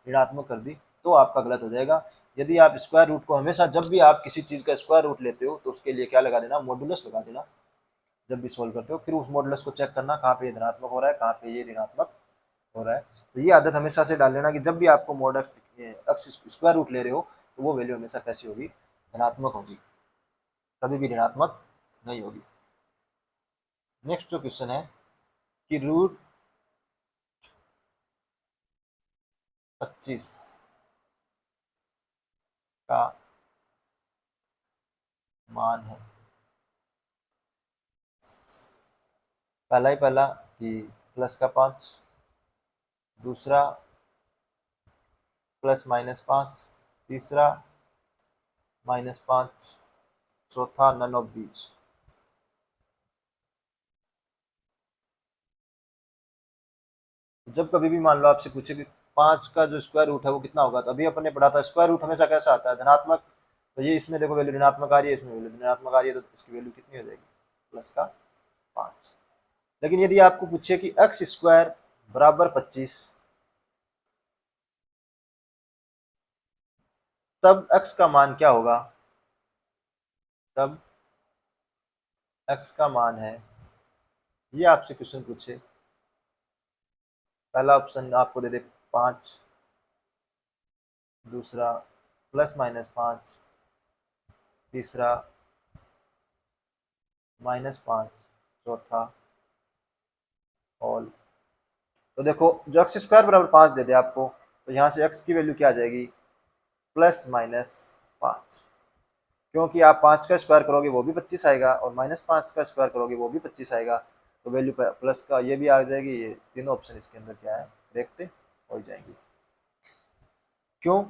ऋणात्मक कर दी, तो आपका गलत हो जाएगा। यदि आप स्क्वायर रूट को हमेशा, जब भी आप किसी चीज़ का स्क्वायर रूट लेते हो तो उसके लिए क्या लगा देना, मॉडुलस लगा देना जब भी सोल्व करते हो। फिर उस मॉडुलस को चेक करना कहाँ पे ये धनात्मक हो रहा है, कहाँ पे ये ऋणात्मक हो रहा है। तो ये आदत हमेशा से डाल लेना कि जब भी आपको मॉड एक्स स्क्वायर रूट ले रहे हो तो वो वैल्यू हमेशा कैसी होगी, धनात्मक होगी, कभी भी ऋणात्मक नहीं होगी। नेक्स्ट जो क्वेश्चन है कि √25 का मान है, पहला ही पहला कि +5, दूसरा +-5, तीसरा -5, चौथा नन ऑफ दीज। जब कभी भी मान लो आपसे पूछे कि 5 का जो स्क्वायर रूट है वो कितना होगा, तो अभी अपने पढ़ा था स्क्वायर रूट हमेशा कैसा आता है, धनात्मक। तो ये इसमें देखो वैल्यू ऋणात्मक आ रही है, इसमें वैल्यू ऋणात्मक आ रही है, तो इसकी वैल्यू कितनी हो जाएगी, +5। लेकिन यदि आपको पूछे कि x² = 25, तब x का मान क्या होगा, तब x का मान है, ये आपसे क्वेश्चन पूछे, पहला ऑप्शन आपको दे दे 5, दूसरा +-5, तीसरा -5, चौथा ऑल। तो देखो जो x² = 5 दे दे आपको, तो यहाँ से x की वैल्यू क्या आ जाएगी, +-5, क्योंकि आप 5 का स्क्वायर करोगे वो भी 25 आएगा, और -5 का स्क्वायर करोगे वो भी 25 आएगा। तो वैल्यू प्लस का ये भी आ जाएगी, ये तीनों ऑप्शन इसके अंदर क्या है, करेक्ट हो जाएंगी। क्यों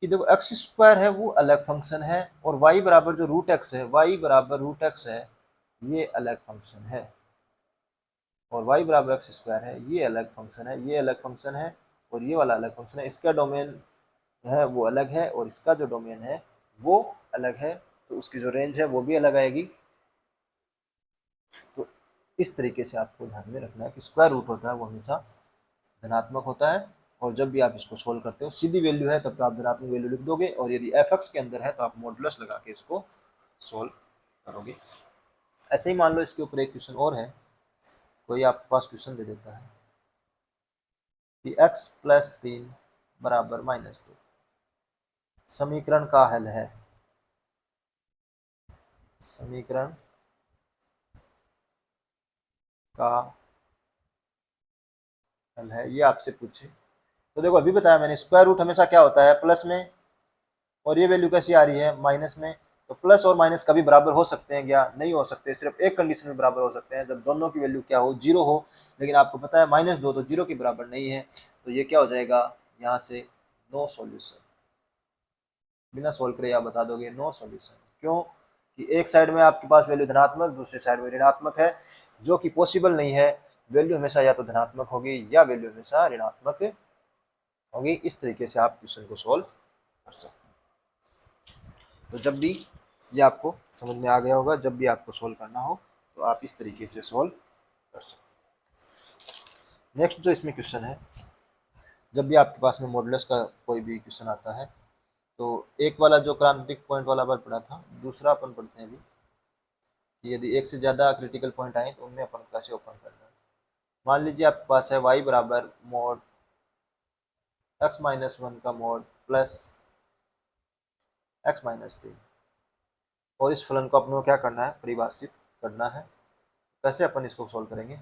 कि देखो x² है वो अलग फंक्शन है, और y बराबर जो √x है, y बराबर √x है, ये अलग फंक्शन है, और y बराबर x² है, ये अलग फंक्शन है, ये अलग फंक्शन है, और ये वाला अलग फंक्शन है। इसका डोमेन है वो अलग है, और इसका जो डोमेन है वो अलग है, तो उसकी जो रेंज है वो भी अलग आएगी। तो इस तरीके से आपको ध्यान में रखना है कि स्क्वायर रूट होता है वो हमेशा धनात्मक होता है, और जब भी आप इसको सोल्व करते हो सीधी वैल्यू है तब तो आप धनात्मक वैल्यू लिख दोगे, और यदि f(x) के अंदर है तो आप मॉडुलस लगा के इसको सोल्व करोगे। ऐसे ही मान लो इसके ऊपर एक क्वेश्चन और है, कोई आपके पास क्वेश्चन दे देता है कि x + 3 = -2 समीकरण का हल है, समीकरण का हल है, ये आपसे पूछे। तो देखो अभी बताया मैंने स्क्वायर रूट हमेशा क्या होता है, प्लस में, और ये वैल्यू कैसी आ रही है, माइनस में। तो प्लस और माइनस कभी बराबर हो सकते हैं क्या, नहीं हो सकते, सिर्फ एक कंडीशन में बराबर हो सकते हैं, जब दोनों की वैल्यू क्या हो, 0 हो। लेकिन आपको पता है -2 तो 0 के बराबर नहीं है, तो ये क्या हो जाएगा, यहाँ से नो सॉल्यूशन, बिना सोल्व करे आप बता दोगे नो सॉल्यूशन। क्यों कि एक साइड में आपके पास वैल्यू धनात्मक, दूसरी साइड में ऋणात्मक है, जो कि पॉसिबल नहीं है। वैल्यू हमेशा या तो धनात्मक होगी या वैल्यू हमेशा ऋणात्मक होगी। इस तरीके से आप क्वेश्चन को सोल्व कर सकते हैं। तो जब भी ये आपको समझ में आ गया होगा, जब भी आपको सोल्व करना हो तो आप इस तरीके से सोल्व कर सकते हैं। नेक्स्ट जो इसमें क्वेश्चन है, जब भी आपके पास में मॉडुलस का कोई भी क्वेश्चन आता है तो एक वाला जो क्रांतिक पॉइंट वाला अपन पढ़ा था, दूसरा अपन पढ़ते हैं अभी कि यदि एक से ज़्यादा क्रिटिकल पॉइंट आए तो उनमें अपन कैसे ओपन करना है। मान लीजिए आपके पास है y बराबर मोड x-1 का मोड प्लस x-3, और इस फलन को अपने को क्या करना है, परिभाषित करना है। कैसे अपन इसको सोल्व करेंगे।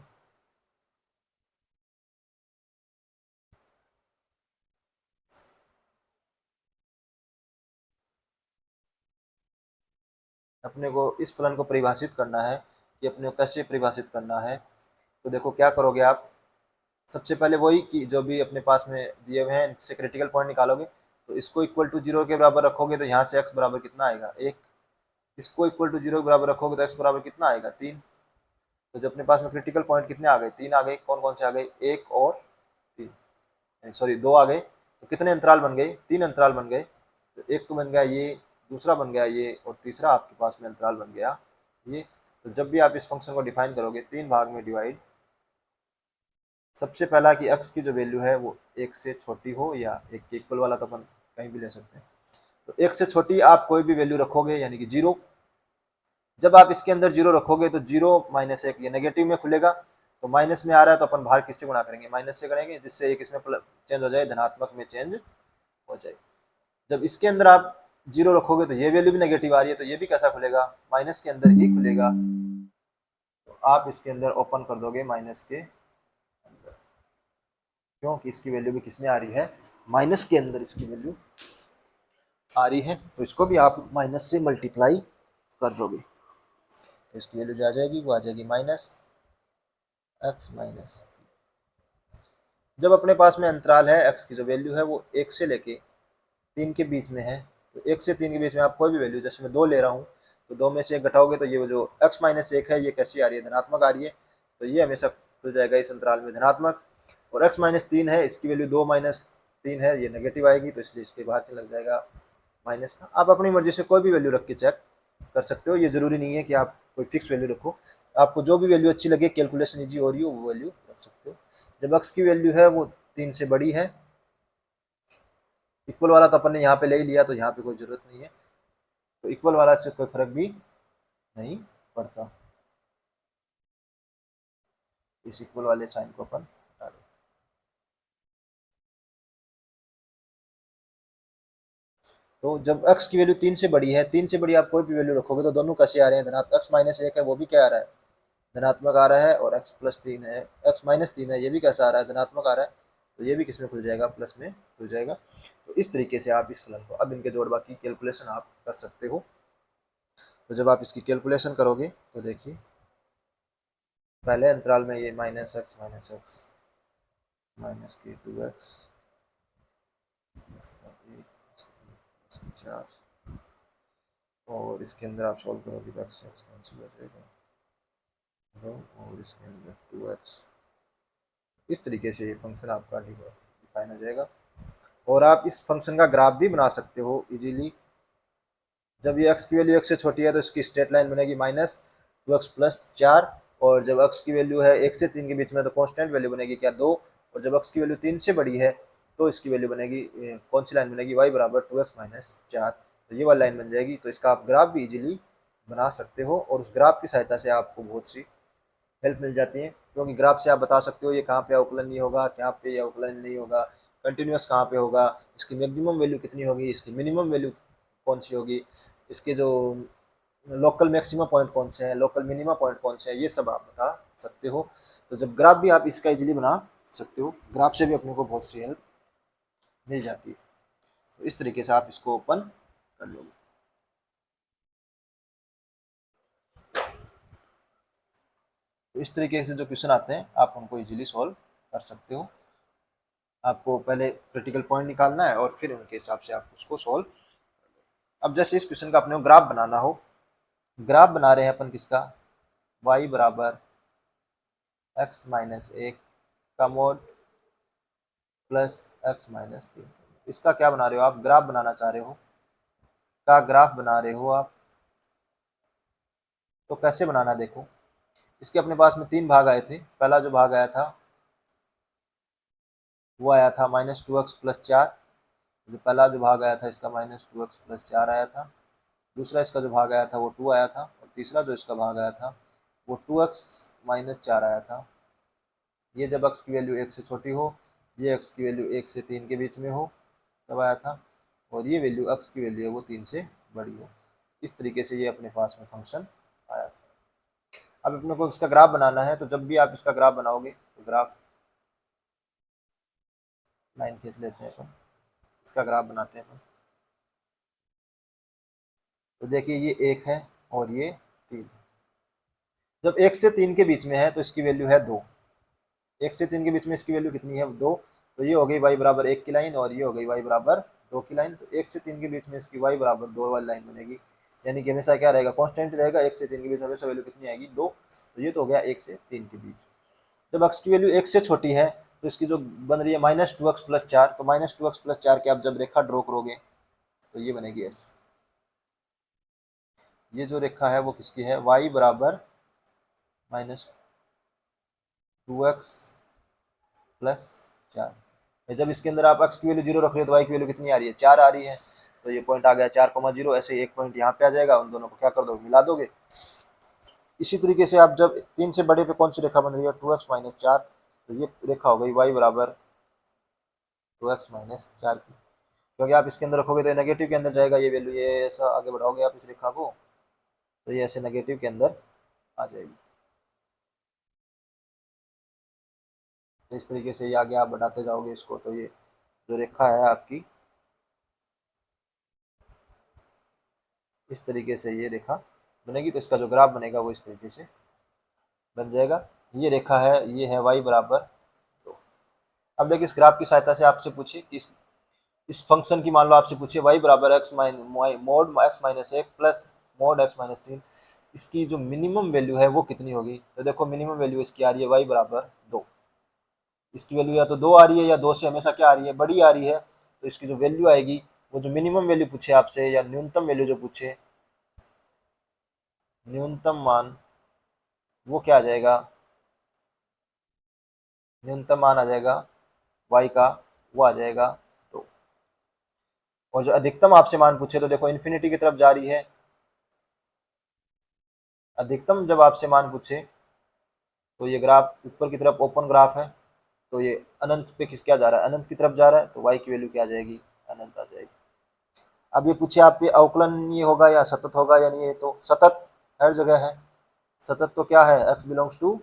अपने को इस फलन को परिभाषित करना है कि अपने को कैसे परिभाषित करना है। तो देखो क्या करोगे आप, सबसे पहले वही कि जो भी अपने पास में दिए हुए हैं इनसे क्रिटिकल पॉइंट निकालोगे। तो इसको इक्वल टू जीरो के बराबर रखोगे तो यहाँ से x बराबर कितना आएगा, एक। इसको इक्वल टू जीरो के बराबर रखोगे तो x बराबर कितना आएगा, तीन। तो जो अपने पास में क्रिटिकल पॉइंट कितने आ गए, तीन आ गए। कौन कौन से आ गए, एक और तीन, सॉरी दो आ गए। तो कितने अंतराल बन गए, तीन अंतराल बन गए। तो एक तो बन गया ये, दूसरा बन गया ये, और तीसरा आपके पास में अंतराल बन गया ये। तो जब भी आप इस फंक्शन को डिफाइन करोगे, तीन भाग में डिवाइड, सबसे पहला कि x की जो वैल्यू है वो एक से छोटी हो या एक के इक्वल वाला, तो अपन कहीं भी ले सकते हैं। तो एक से छोटी आप कोई भी वैल्यू रखोगे यानी कि जीरो। जब आप इसके अंदर जीरो रखोगे तो जीरो माइनस एक, ये नेगेटिव में खुलेगा। तो माइनस में आ रहा है तो अपन बाहर किससे गुणा करेंगे, माइनस से करेंगे, जिससे एक इसमें चेंज हो जाए, धनात्मक में चेंज हो जाए। जब इसके अंदर आप जीरो रखोगे तो ये वैल्यू भी नेगेटिव आ रही है, तो ये भी कैसा खुलेगा, माइनस के अंदर ही खुलेगा। तो आप इसके अंदर ओपन कर दोगे माइनस के अंदर, क्योंकि इसकी वैल्यू भी किसमें आ रही है, माइनस के अंदर इसकी वैल्यू आ रही है। तो इसको भी आप माइनस से मल्टीप्लाई कर दोगे तो इसकी वैल्यू जो आ जाएगी वो आ जाएगी -x। जब अपने पास में अंतराल है x की जो वैल्यू है वो एक से लेके तीन के बीच में है, तो एक से तीन के बीच में आप कोई भी वैल्यू, जैसे मैं दो ले रहा हूँ तो दो में से एक घटाओगे तो ये जो x-1 है ये कैसी आ रही है, धनात्मक आ रही है। तो ये हमेशा खुल जाएगा इस अंतराल में धनात्मक। और x-3 है, इसकी वैल्यू 2-3 है, ये नेगेटिव आएगी, तो इसलिए इसके बाहर चला जाएगा माइनस का। आप अपनी मर्जी से कोई भी वैल्यू रख के चेक कर सकते हो, ये जरूरी नहीं है कि आप कोई फिक्स वैल्यू रखो। आपको जो भी वैल्यू अच्छी लगे, कैलकुलेशन ईजी हो रही हो, वो वैल्यू रख सकते हो। जब x की वैल्यू है वो तीन से बड़ी है, इक्वल वाला तो अपन ने यहाँ पे ले ही लिया, तो यहाँ पे कोई जरूरत नहीं है। तो इक्वल वाला से कोई फर्क भी नहीं पड़ता, इस इक्वल वाले साइन को अपन हटा दें। तो जब x की वैल्यू तीन से बड़ी है, तीन से बड़ी आप कोई भी वैल्यू रखोगे तो दोनों कैसे आ रहे हैं, धनात्मक। x-1 है वो भी क्या आ रहा है, धनात्मक आ रहा है। और x+3 है, x-3 है, ये भी कैसा आ रहा है, धनात्मक आ रहा है। तो ये भी किस में खुल जाएगा, प्लस में खुल जाएगा। तो इस तरीके से आप इस फलन को, अब इनके जोड़ बाकी कैलकुलेशन आप कर सकते हो। तो जब आप इसकी कैलकुलेशन करोगे तो देखिए, पहले अंतराल में ये -x -2x +4, और इसके अंदर आप सॉल्व करोगे तो x कैंसिल हो जाएगा, दो, और इसके अंदर 2x। इस तरीके से ये फंक्शन आपका डिफाइन हो जाएगा। और आप इस फंक्शन का ग्राफ भी बना सकते हो इजीली। जब ये x की वैल्यू एक से छोटी है तो इसकी स्ट्रेट लाइन बनेगी -2x+4, और जब x की वैल्यू है एक से तीन के बीच में तो कांस्टेंट वैल्यू बनेगी क्या, दो। और जब x की वैल्यू तीन से बड़ी है तो इसकी वैल्यू बनेगी, कौन सी लाइन बनेगी, y बराबर 2x-4। तो ये वाली लाइन बन जाएगी। तो इसका आप ग्राफ भी इजीली बना सकते हो, और उस ग्राफ की सहायता से आपको बहुत सी हेल्प मिल जाती है, क्योंकि ग्राफ से आप बता सकते हो ये कहाँ पे अवकलन नहीं होगा, कहाँ पे ये अवकलन नहीं होगा, कंटिन्यूस कहाँ पे होगा, इसकी मैक्सिमम वैल्यू कितनी होगी, इसकी मिनिमम वैल्यू कौन सी होगी, इसके जो लोकल मैक्सिमम पॉइंट कौन से हैं, लोकल मिनिमम पॉइंट कौन से हैं, ये सब आप बता सकते हो। तो जब ग्राफ भी आप इसका इजीली बना सकते हो, ग्राफ से भी अपने को बहुत सी हेल्प मिल जाती है। तो इस तरीके से आप इसको ओपन कर लोगे। तो इस तरीके से जो क्वेश्चन आते हैं आप उनको इजीली सॉल्व कर सकते हो। आपको पहले क्रिटिकल पॉइंट निकालना है और फिर उनके हिसाब से आप उसको सॉल्व। अब जैसे इस क्वेश्चन का अपने को ग्राफ बनाना हो, ग्राफ बना रहे हैं अपन किसका, y बराबर x-1 का मोड प्लस x-3। इसका क्या बना रहे हो आप, ग्राफ बनाना चाह रहे हो। का ग्राफ बना रहे हो आप, तो कैसे बनाना देखो। इसके अपने पास में तीन भाग आए थे। पहला जो भाग आया था वो आया था -2x+4। जो पहला जो भाग आया था इसका -2x+4 आया था। दूसरा इसका जो भाग आया था वो 2 आया था, और तीसरा जो इसका भाग आया था वो 2x-4 आया था। ये जब x की वैल्यू 1 से छोटी हो, ये x की वैल्यू 1 से 3 के बीच में हो तब आया था, और ये वैल्यू x की वैल्यू है वो 3 से बड़ी हो। इस तरीके से ये अपने पास में फंक्शन आया था। अब अपने को इसका ग्राफ बनाना है, तो जब भी आप इसका ग्राफ बनाओगे तो ग्राफ लाइन खींच लेते हैं अपन, इसका ग्राफ बनाते हैं अपन। तो देखिए ये 1 है और ये 3। जब 1 से 3 के बीच में है तो इसकी वैल्यू है 2। 1 से 3 के बीच में इसकी वैल्यू कितनी है? 2। तो ये हो गई y बराबर 1 की लाइन, और ये हो गई y बराबर 2 की लाइन। तो 1 से 3 के बीच में इसकी y बराबर 2 वाली लाइन बनेगी, यानी कि हमेशा क्या रहेगा? कांस्टेंट रहेगा। 1 से 3 के बीच हमेशा वैल्यू कितनी आएगी? 2। तो ये तो हो गया 1 से 3 के बीच। जब x की वैल्यू 1 से छोटी है तो इसकी जो बन रही है -2x+4, तो -2x+4 की आप जब रेखा ड्रॉ करोगे तो ये बनेगी s। ये जो रेखा है वो किसकी है? y बराबर -2x+4। जब इसके अंदर आप x की वैल्यू 0 रख रहे हो तो y की वैल्यू कितनी आ रही है? 4 आ रही है। तो ये पॉइंट आ गया 4,0। ऐसे एक पॉइंट यहाँ पे आ जाएगा, उन दोनों को क्या कर दो? मिला दोगे। इसी तरीके से आप जब 3 से बड़े पे कौन सी रेखा बन रही है? 2x-4। तो ये रेखा हो गई y बराबर 2x-4 की, क्योंकि आप इसके अंदर रखोगे तो नेगेटिव के अंदर जाएगा ये वैल्यू। ये ऐसा आगे बढ़ाओगे आप इस रेखा को तो ये ऐसे नेगेटिव के अंदर आ जाएगी। तो इस तरीके से ये आगे आप बढ़ाते जाओगे इसको, तो ये जो रेखा है आपकी इस तरीके से ये रेखा बनेगी। तो इसका जो ग्राफ बनेगा वो इस तरीके से बन जाएगा। ये रेखा है, ये है y बराबर 2। अब देखिए इस ग्राफ की सहायता से आपसे पूछे कि इस फंक्शन की मान लो आपसे पूछिए y बराबर mode x-1 plus mode x-3, इसकी जो मिनिमम वैल्यू है वो कितनी होगी? तो देखो मिनिमम वैल्यू इसकी आ रही है y बराबर 2। इसकी वैल्यू या तो 2 आ रही है या 2 से हमेशा क्या आ रही है? बड़ी आ रही है। तो इसकी जो वैल्यू आएगी वो जो मिनिमम वैल्यू पूछे आपसे या न्यूनतम वैल्यू जो पूछे, न्यूनतम मान, वो क्या आ जाएगा? न्यूनतम मान आ जाएगा y का, वो आ जाएगा 2। और जो अधिकतम आपसे मान पूछे तो देखो इन्फिनिटी की तरफ जा रही है। अधिकतम जब आपसे मान पूछे तो ये ग्राफ ऊपर की तरफ ओपन ग्राफ है, तो ये अनंत पे किस क्या जा रहा है? अनंत की तरफ जा रहा है। तो y की वैल्यू क्या आ जाएगी? अनंत आ जाएगी। अब ये पूछे आप ये अवकलनीय होगा या सतत होगा, यानी ये तो सतत हर जगह है। सतत तो क्या है? x बिलोंग्स टू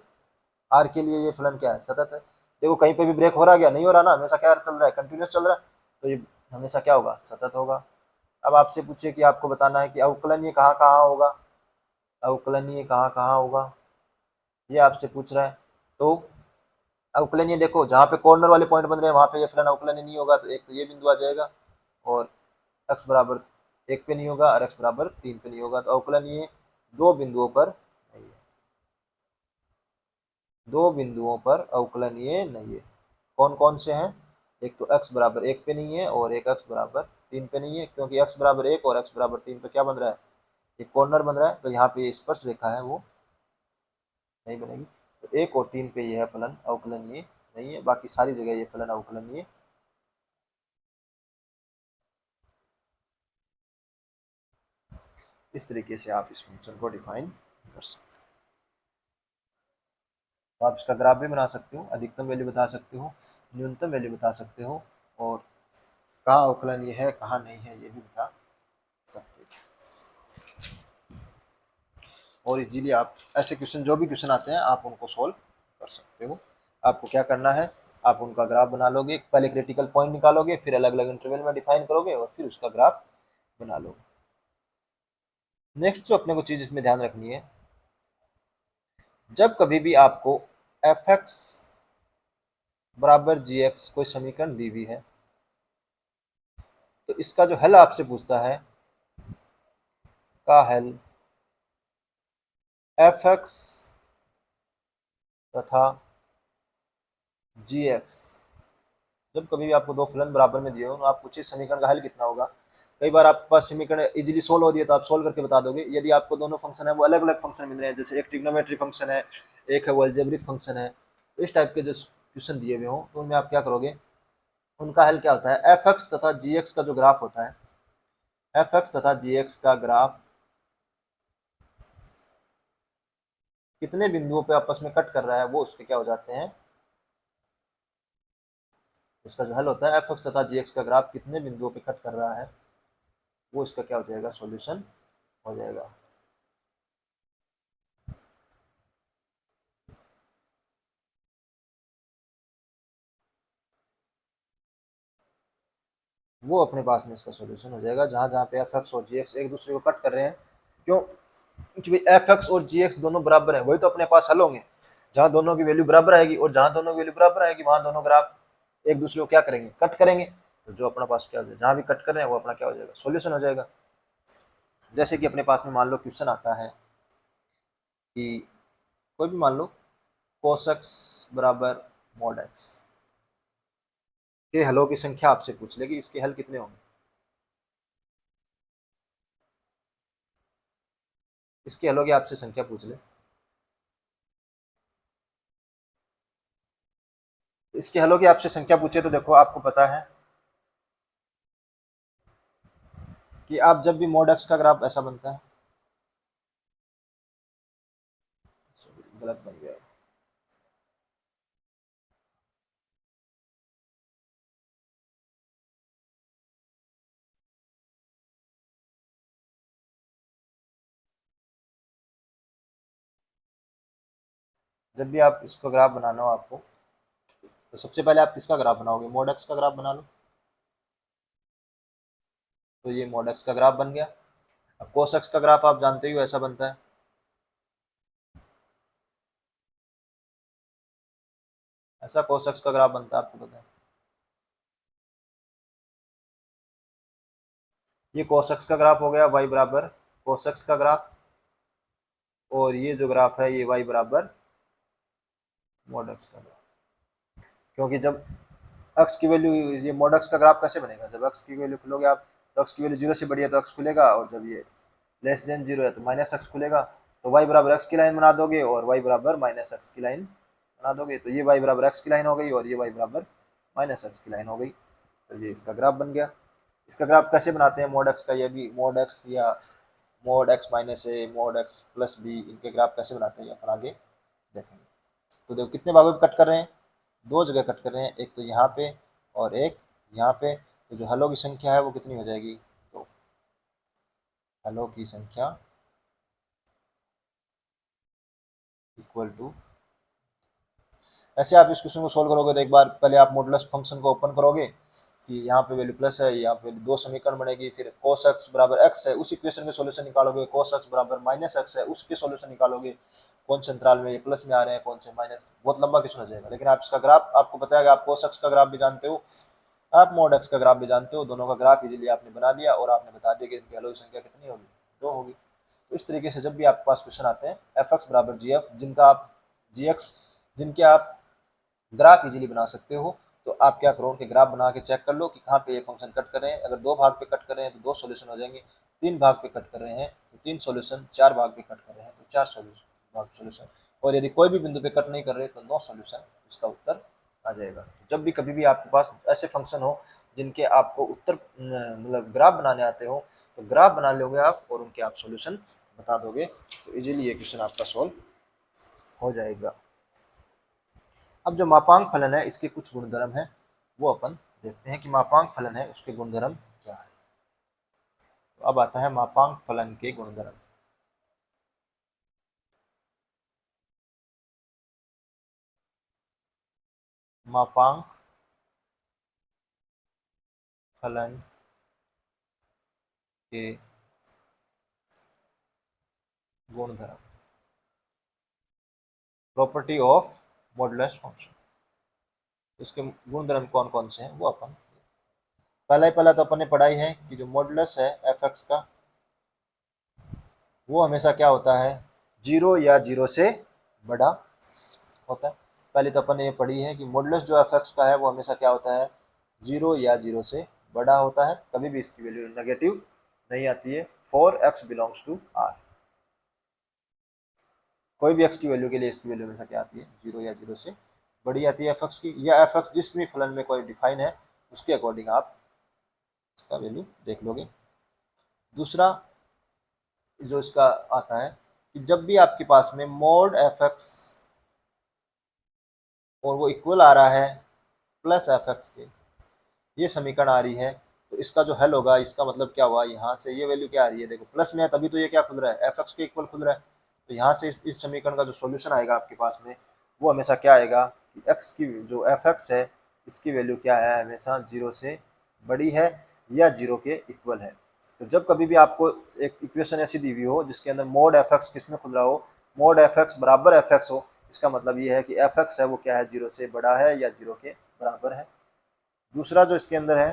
r के लिए ये फलन क्या है? सतत है। देखो कहीं पे भी ब्रेक हो रहा है क्या? नहीं हो रहा ना, हमेशा क्या चल रहा है? कंटिन्यूस चल रहा है। तो ये हमेशा क्या होगा? सतत होगा। अब आपसे पूछे कि आपको बताना है कि अवकलनीय कहाँ कहाँ होगा, अवकलनीय कहाँ कहाँ होगा, ये आपसे पूछ रहा है। तो अवकलनीय देखो जहाँ पे कॉर्नर वाले पॉइंट बन रहे हैं वहाँ पे ये फलन अवकलनीय नहीं होगा। तो एक तो ये बिंदु आ जाएगा, और x बराबर 1 पे नहीं होगा और x बराबर 3 पे नहीं होगा। तो अवकलनीय दो बिंदुओं पर नहीं है, दो बिंदुओं पर अवकलनीय नहीं है। कौन कौन से हैं? एक तो x बराबर 1 पे नहीं है और एक x बराबर 3 पे नहीं है, क्योंकि x बराबर 1 और x बराबर 3 पे क्या बन रहा है? एक कॉर्नर बन रहा है। तो यहाँ पे ये स्पर्श रेखा है वो नहीं बनेगी। तो 1 और 3 पे ये है फलन अवकलनीय नहीं है, बाकी सारी जगह ये फलन अवकलनीय। इस तरीके से आप इस फंक्शन को डिफाइन कर सकते हो। तो आप इसका ग्राफ भी बना सकते हो, अधिकतम वैल्यू बता सकते हो, न्यूनतम वैल्यू बता सकते हो, और कहाँ अवकलनीय है कहाँ नहीं है ये भी बता सकते हो। और इजीली आप ऐसे क्वेश्चन, जो भी क्वेश्चन आते हैं आप उनको सोल्व कर सकते हो। आपको क्या करना है? आप उनका ग्राफ बना लोगे, पहले क्रिटिकल पॉइंट निकालोगे, फिर अलग अलग इंटरवल में डिफाइन करोगे और फिर उसका ग्राफ बना लोगे। नेक्स्ट जो अपने को चीज़ इसमें ध्यान रखनी है, जब कभी भी आपको एफ एक्स बराबर जी एक्स कोई समीकरण दी हुई है तो इसका जो हल आपसे पूछता है, का हल एफ एक्स तथा जी एक्स, जब कभी भी आपको दो फलन बराबर में दिए हो तो आप पूछिए समीकरण का हल कितना होगा। कई बार आपके पास समीकरण इजीली सोल्व हो रही है तो आप सोल्व करके बता दोगे। यदि आपको दोनों फंक्शन है वो अलग अलग फंक्शन मिल रहे हैं, जैसे एक ट्रिग्नोमेट्री फंक्शन है, एक है वो अलजेब्रिक फंक्शन है, तो इस टाइप के जो क्वेश्चन दिए हुए हों तो उनमें आप क्या करोगे, उनका हल क्या होता है, एफ एक्स तथा जी एक्स का जो ग्राफ होता है, एफ एक्स तथा जी एक्स का ग्राफ कितने बिंदुओं पे आपस में कट कर रहा है वो उसके क्या हो जाते हैं, इसका जो हल होता है एफ एक्स तथा जी एक्स का ग्राफ कितने बिंदुओं पे कट कर रहा है वो इसका क्या हो जाएगा, सॉल्यूशन हो जाएगा। वो अपने पास में इसका सॉल्यूशन हो जाएगा, जहां जहां पे एफ एक्स और जी एक्स एक दूसरे को कट कर रहे हैं, क्यों, क्योंकि एफ एक्स और जी एक्स दोनों बराबर हैं, वही तो अपने पास हल होंगे। जहां दोनों की वैल्यू बराबर आएगी और जहां दोनों की वैल्यू बराबर आएगी वहां दोनों ग्राफ एक दूसरे को क्या करेंगे, कट करेंगे। तो जो अपना पास क्या हो जाएगा, जहां भी कट कर रहे हैं वो अपना क्या हो जाएगा, सॉल्यूशन हो जाएगा। जैसे कि अपने पास में मान लो क्वेश्चन आता है कि कोई भी मान लो cos x बराबर mod x के हलों की संख्या आपसे पूछ लेगी, इसके हल कितने होंगे, इसके हलों की आपसे संख्या पूछ ले, इसके हलों की आपसे संख्या पूछे तो देखो आपको पता है कि आप जब भी mod x का ग्राफ ऐसा बनता है, गलत बन गया, जब भी आप इसको ग्राफ बनाना हो आपको, तो सबसे पहले आप किसका ग्राफ बनाओगे, mod x का ग्राफ बना लो। तो ये mod x का ग्राफ बन गया। अब cos x का ग्राफ आप जानते ही हो ऐसा बनता है, ऐसा cos x का ग्राफ बनता है, आपको पता है। ये cos x का ग्राफ हो गया y बराबर cos x का ग्राफ, और ये जो ग्राफ है ये y बराबर mod x का ग्राफ। क्योंकि जब x की वैल्यू, ये mod x का ग्राफ कैसे बनेगा, जब x की वैल्यू खुलोगे आप तो x की वैल्यू जीरो से बड़ी है तो x खुलेगा, और जब ये लेस देन जीरो है तो माइनस एक्स खुलेगा। तो y बराबर x की लाइन बना दोगे और y बराबर माइनस एक्स की लाइन बना दोगे, तो ये y बराबर x की लाइन हो गई और ये y बराबर माइनस एक्स की लाइन हो गई। तो ये इसका ग्राफ बन गया। इसका ग्राफ कैसे बनाते हैं mod x का, ये भी mod x या mod x माइनस ए, mod x प्लस बी, इनके ग्राफ कैसे बनाते हैं अपन आगे देखेंगे। तो देखो कितने भागों में कट कर रहे हैं, दो जगह कट कर रहे हैं, एक तो यहाँ पे और एक यहाँ पे। तो जो हलों की संख्या है वो कितनी हो जाएगी, तो हलों की संख्या इक्वल टू, ऐसे आप इस क्वेश्चन को सोल्व करोगे तो एक बार पहले आप मॉडुलस फंक्शन को ओपन करोगे कि यहाँ पे वैल्यू प्लस है, यहाँ पे दो समीकरण बनेगी, फिर cos x बराबर x है, उसी क्वेश्चन के सॉल्यूशन निकालोगे, cos x बराबर माइनस x है, उसके सॉल्यूशन निकालोगे, कौन से अंतराल में ये प्लस में आ रहे हैं कौन से माइनस, बहुत लंबा क्वेश्चन हो जाएगा। लेकिन आप इसका ग्राफ आपको पता है कि आप cos x का ग्राफ भी जानते हो, आप mod x का ग्राफ भी जानते हो, दोनों का ग्राफ इजीली आपने बना दिया और आपने बता दिया कि इनकी हलों की संख्या कितनी होगी, दो होगी। तो इस तरीके से जब भी आपके पास क्वेश्चन आते हैं एफ एक्स बराबर जी एफ, जिनका आप जी एक्स, जिनके आप ग्राफ इजीली बना सकते हो, तो आप क्या करो, उनके ग्राफ बना के चेक कर लो कि कहाँ पे ये फंक्शन कट कर रहे हैं। अगर दो भाग पे कट कर रहे हैं तो दो सॉल्यूशन हो जाएंगे, तीन भाग पे कट कर रहे हैं तो तीन सॉल्यूशन, चार भाग पे कट कर रहे हैं तो चार सॉल्यूशन, और यदि कोई भी बिंदु पे कट नहीं कर रहे तो नो सॉल्यूशन, इसका उत्तर आ जाएगा। जब भी कभी भी आपके पास ऐसे फंक्शन हो जिनके आपको उत्तर मतलब ग्राफ बनाने आते हो, तो ग्राफ बना लोगे आप और उनके आप सॉल्यूशन बता दोगे, तो इजीली ये क्वेश्चन आपका सॉल्व हो जाएगा। अब जो मापांक फलन है इसके कुछ गुणधर्म है, वो अपन देखते हैं कि मापांक फलन है उसके गुणधर्म क्या है। तो अब आता है मापांक फलन के गुणधर्म। मापांक फलन के गुणधर्म, प्रॉपर्टी ऑफ मॉडुलस फंक्शन, इसके गुणधर्म कौन कौन से हैं वो अपन पहला तो अपन ने पढ़ाई है कि जो मॉडुलस है एफ एक्स का, वो हमेशा क्या होता है, जीरो या जीरो से बड़ा होता है। पहले तो अपन ने ये पढ़ी है कि मॉडुलस जो एफ एक्स का है वो हमेशा क्या होता है, जीरो या जीरो से बड़ा होता है, कभी भी इसकी वैल्यू नेगेटिव नहीं आती है for x belongs to r। कोई भी x की वैल्यू के लिए इसकी वैल्यू हमेशा क्या आती है, 0 या 0 से बड़ी आती है f(x) की, या f(x) जिस भी फलन में कोई डिफाइन है उसके अकॉर्डिंग आप इसका वैल्यू देख लोगे। दूसरा जो इसका आता है कि जब भी आपके पास में मोड f(x) और वो इक्वल आ रहा है प्लस f(x) के, ये समीकरण आ रही है, तो इसका जो हल होगा, इसका मतलब क्या हुआ, यहाँ से ये वैल्यू क्या आ रही है, देखो प्लस में है तभी तो ये क्या खुल रहा है, f(x) के इक्वल खुल रहा है। तो यहाँ से इस समीकरण का जो सॉल्यूशन आएगा आपके पास में, वो हमेशा क्या आएगा कि x की जो f(x) है इसकी वैल्यू क्या है, हमेशा 0 से बड़ी है या 0 के इक्वल है। तो जब कभी भी आपको एक इक्वेशन ऐसी दी हुई हो जिसके अंदर मोड f(x) किस में खुल रहा हो, मोड f(x) बराबर f(x) हो, इसका मतलब ये है कि f(x) है वो क्या है, 0 से बड़ा है या 0 के बराबर है। दूसरा जो इसके अंदर है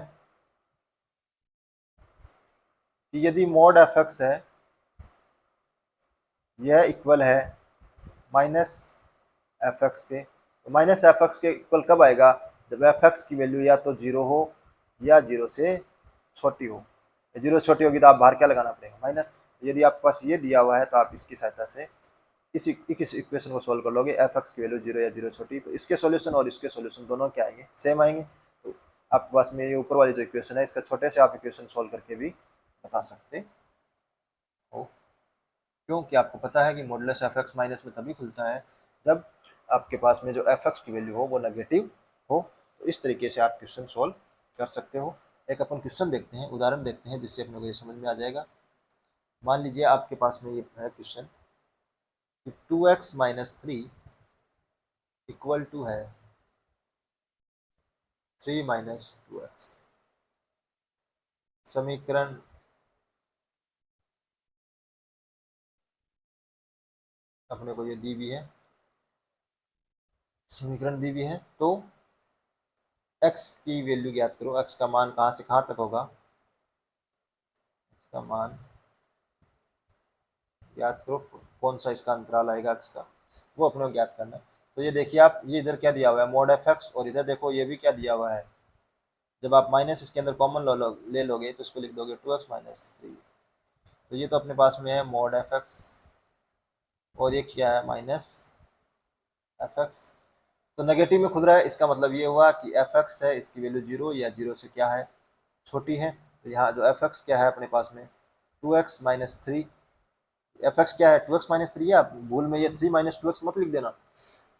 कि यदि मोड f(x) है यह इक्वल है माइनस f(x) के, तो माइनस f(x) के इक्वल कब आएगा, जब f(x) की वैल्यू या तो 0 हो या 0 से छोटी हो। 0 छोटी होगी तो आप बाहर क्या लगाना पड़ेगा, माइनस। यदि आपके पास ये दिया हुआ है तो आप इसकी सहायता से इस इक्वेशन को सॉल्व कर लोगे, f(x) की वैल्यू 0 या 0 छोटी, तो इसके सॉल्यूशन और इसके सॉल्यूशन दोनों क्या आएंगे, सेम आएंगे। तो आपके पास में ये ऊपर वाली जो इक्वेशन है इसका छोटे से आप इक्वेशन सॉल्व करके भी बता सकते हो, क्योंकि आपको पता है कि मॉडुलस f(x) माइनस में तभी खुलता है जब आपके पास में जो f(x) की वैल्यू हो वो नेगेटिव हो। तो इस तरीके से आप क्वेश्चन सॉल्व कर सकते हो। एक अपन क्वेश्चन देखते हैं, उदाहरण देखते हैं, जिससे अपने को ये समझ में आ जाएगा। मान लीजिए आपके पास में ये है क्वेश्चन कि 2x माइनस 3 इक्वल टू है 3 माइनस 2x। समीकरण अपने को ये दी हुई है, समीकरण दी हुई है। तो x की वैल्यू ज्ञात करो, x का मान कहाँ से कहाँ तक होगा, x का मान ज्ञात करो, कौन सा इसका अंतराल आएगा x का, वो अपने को ज्ञात करना है। तो ये देखिए आप, ये इधर क्या दिया हुआ है, मोड f(x), और इधर देखो ये भी क्या दिया हुआ है। जब आप माइनस इसके अंदर कॉमन ले लोगे तो इसको लिख दोगे 2x माइनस 3। तो ये तो अपने पास में है मोड f(x) और ये क्या है माइनस f(x). तो नेगेटिव में खुल रहा है, इसका मतलब ये हुआ कि f(x) है इसकी वैल्यू 0 या 0 से क्या है, छोटी है। तो यहाँ जो f(x) क्या है अपने पास में 2x माइनस 3, f(x) क्या है 2x माइनस 3 है, आप भूल में ये 3 माइनस 2x मत लिख देना।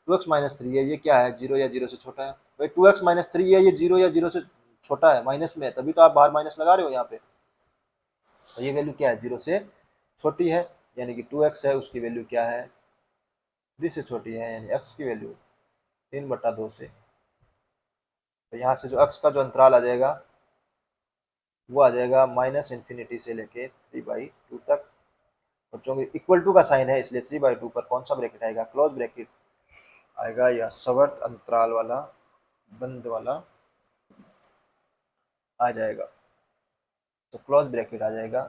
2x माइनस 3 है, ये क्या है 0 या 0 से छोटा है। भाई 2x माइनस 3 है, ये 0 या 0 से छोटा है, माइनस में है, तभी तो आप बाहर माइनस लगा रहे हो यहाँ पे। तो ये वैल्यू क्या है 0 से छोटी है, यानी कि 2x है उसकी वैल्यू क्या है 3 से छोटी है, यानी x की वैल्यू 3/2 से। तो यहाँ से जो x का जो अंतराल आ जाएगा वो आ जाएगा -∞ से लेके 3/2 तक। और चूंकि इक्वल टू का साइन है इसलिए 3/2 पर कौन सा ब्रैकेट आएगा, क्लोज ब्रैकेट आएगा, या सवर्त अंतराल वाला बंद वाला आ जाएगा। तो क्लोज ब्रैकेट आ जाएगा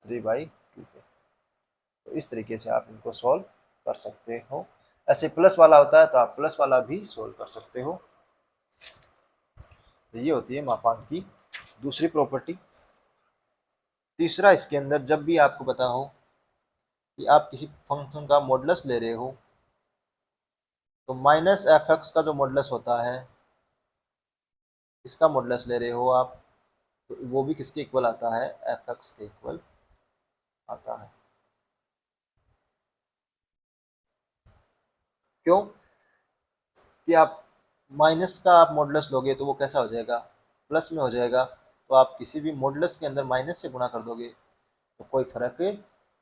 3/2 पे। तो इस तरीके से आप इनको सॉल्व कर सकते हो। ऐसे प्लस वाला होता है तो आप प्लस वाला भी सॉल्व कर सकते हो। तो ये होती है मापांक की दूसरी प्रॉपर्टी। तीसरा, इसके अंदर जब भी आपको पता हो कि आप किसी फंक्शन का मॉडुलस ले रहे हो, तो माइनस f(x) का जो मॉडुलस होता है, इसका मॉडुलस ले रहे हो आप, तो वो भी किसके इक्वल आता है, f(x) के इक्वल आता है। क्यों कि आप माइनस का आप मॉडुलस लोगे तो वो कैसा हो जाएगा, प्लस में हो जाएगा। तो आप किसी भी मॉडुलस के अंदर माइनस से गुणा कर दोगे तो कोई फर्क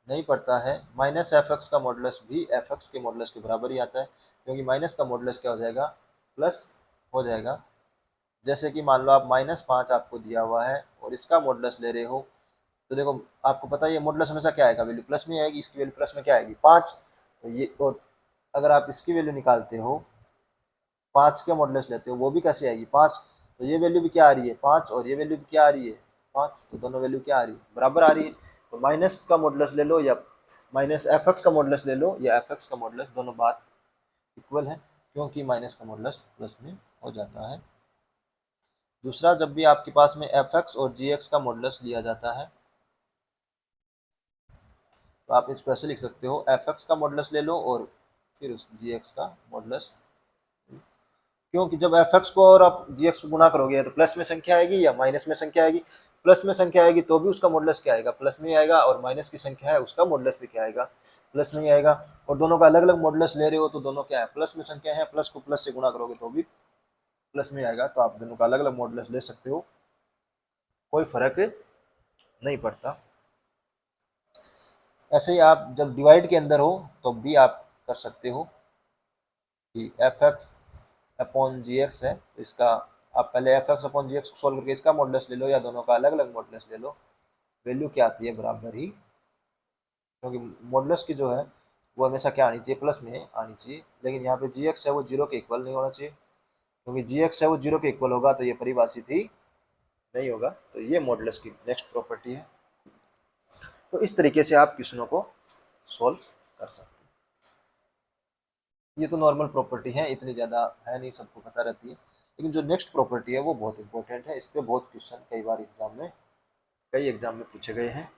नहीं पड़ता है। माइनस f(x) का मॉडुलस भी f(x) के मॉडुलस के बराबर ही आता है, क्योंकि माइनस का मॉडुलस क्या हो जाएगा, प्लस हो जाएगा। जैसे कि मान लो आप -5 आपको दिया हुआ है और इसका मॉडुलस ले रहे हो, तो देखो आपको पता है ये मॉडुलस हमेशा क्या आएगा, वैल्यू प्लस में आएगी, इसकी वैल्यू प्लस में क्या आएगी 5। तो ये, और अगर आप इसकी वैल्यू निकालते हो 5 के मॉडुलस लेते हो वो भी कैसे आएगी 5। तो ये वैल्यू भी क्या आ रही है 5 और ये वैल्यू भी क्या आ रही है 5, तो दोनों वैल्यू क्या आ रही है, बराबर आ रही है। तो माइनस का मॉडुलस ले लो या माइनस f(x) का मॉडुलस ले लो या f(x) का मॉडुलस, दोनों बात इक्वल है, क्योंकि माइनस का मॉडुलस प्लस में हो जाता है। दूसरा, जब भी आपके पास में एफ एक्स और जी एक्स का मॉडुलस लिया जाता है तो आप इसको ऐसे लिख सकते हो, एफ एक्स का मॉडुलस ले लो और फिर उस जी एक्स का मॉडुलस। क्योंकि जब एफ एक्स को और आप जी एक्स को गुणा करोगे तो प्लस में संख्या आएगी या माइनस में संख्या आएगी। प्लस में संख्या आएगी तो भी उसका मॉडुलस क्या आएगा, प्लस में ही आएगा, और माइनस की संख्या है उसका मॉडुलस भी क्या आएगा, प्लस में ही आएगा। और दोनों का अलग अलग मॉडुलस ले रहे हो तो दोनों क्या है, प्लस में संख्या है, प्लस को प्लस से गुणा करोगे तो भी प्लस में आएगा। तो आप दोनों का अलग अलग मॉडुलस ले सकते हो, कोई फर्क नहीं पड़ता। ऐसे ही आप जब डिवाइड के अंदर हो तो भी आप कर सकते हो कि एफ एक्स अपॉन जी एक्स है तो इसका आप पहले एफ एक्स अपॉन जी एक्स को सोल्व करके इसका मॉडुलस ले लो या दोनों का अलग अलग मॉडुलस ले लो, वैल्यू क्या आती है, बराबर ही। क्योंकि मॉडुलस की जो है वो हमेशा क्या आनी चाहिए, प्लस में आनी चाहिए। लेकिन यहाँ पे जी एक्स है वो जीरो के इक्वल नहीं होना चाहिए, क्योंकि जी एक्स है वो जीरो के इक्वल होगा तो ये परिभाषित ही नहीं होगा। तो ये मॉडुलस की नेक्स्ट प्रॉपर्टी है। तो इस तरीके से आप क्वेश्चनों को सोल्व कर सकते हैं। ये तो नॉर्मल प्रॉपर्टी है, इतनी ज़्यादा है नहीं, सबको पता रहती है। लेकिन जो नेक्स्ट प्रॉपर्टी है वो बहुत इंपॉर्टेंट है, इस पर बहुत क्वेश्चन कई बार कई एग्जाम में पूछे गए हैं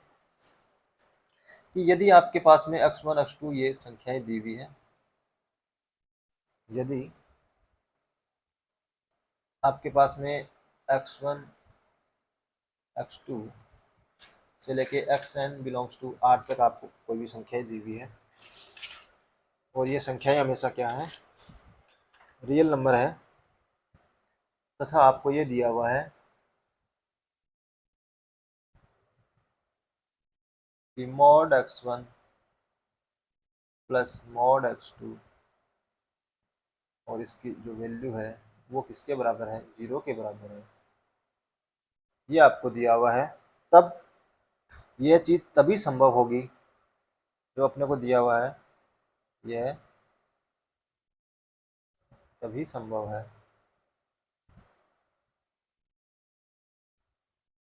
कि यदि आपके पास में x1 x2 ये संख्याएं दी हुई है, यदि आपके पास में x1 x2 से लेके xn बिलोंग्स टू r तक आपको कोई भी संख्याएं दी हुई है और ये संख्याएं हमेशा क्या है, रियल नंबर है, तथा आपको ये दिया हुआ है कि mod x1 plus mod x2 और इसकी जो वैल्यू है वो किसके बराबर है, जीरो के बराबर है, ये आपको दिया हुआ है। तब यह चीज़ तभी संभव होगी जो अपने को दिया हुआ है, यह तभी संभव है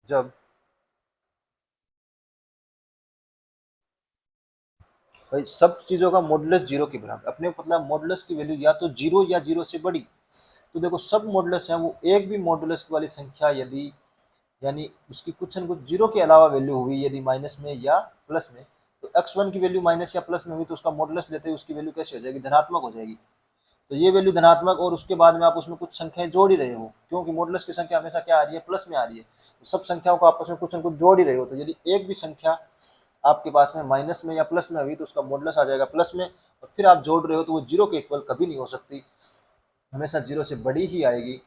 जब भाई सब चीज़ों का मॉडुलस जीरो के बराबर। अपने को पता है मॉडुलस की वैल्यू या तो जीरो या जीरो से बड़ी। तो देखो सब मॉडुलस हैं वो एक भी मॉडुलस वाली संख्या यदि यानी उसकी कुछ न कुछ जीरो के अलावा वैल्यू हुई यदि माइनस में या प्लस में, तो x1 की वैल्यू माइनस या प्लस में हुई तो उसका मॉडुलस लेते हुए उसकी वैल्यू कैसे हो जाएगी, धनात्मक हो जाएगी। तो ये वैल्यू धनात्मक और उसके बाद में आप उसमें कुछ संख्याएं जोड़ ही रहे हो, क्योंकि मॉडुलस की संख्या हमेशा क्या आ रही है, प्लस में आ रही है। तो सब संख्याओं को आपस में कुछ न कुछ जोड़ ही रहे हो, तो यदि एक भी संख्या आपके पास में माइनस में या प्लस में हुई तो उसका मॉडुलस आ जाएगा प्लस में, और फिर आप जोड़ रहे हो तो वो जीरो के इक्वल कभी नहीं हो सकती, हमेशा जीरो से बड़ी ही आएगी।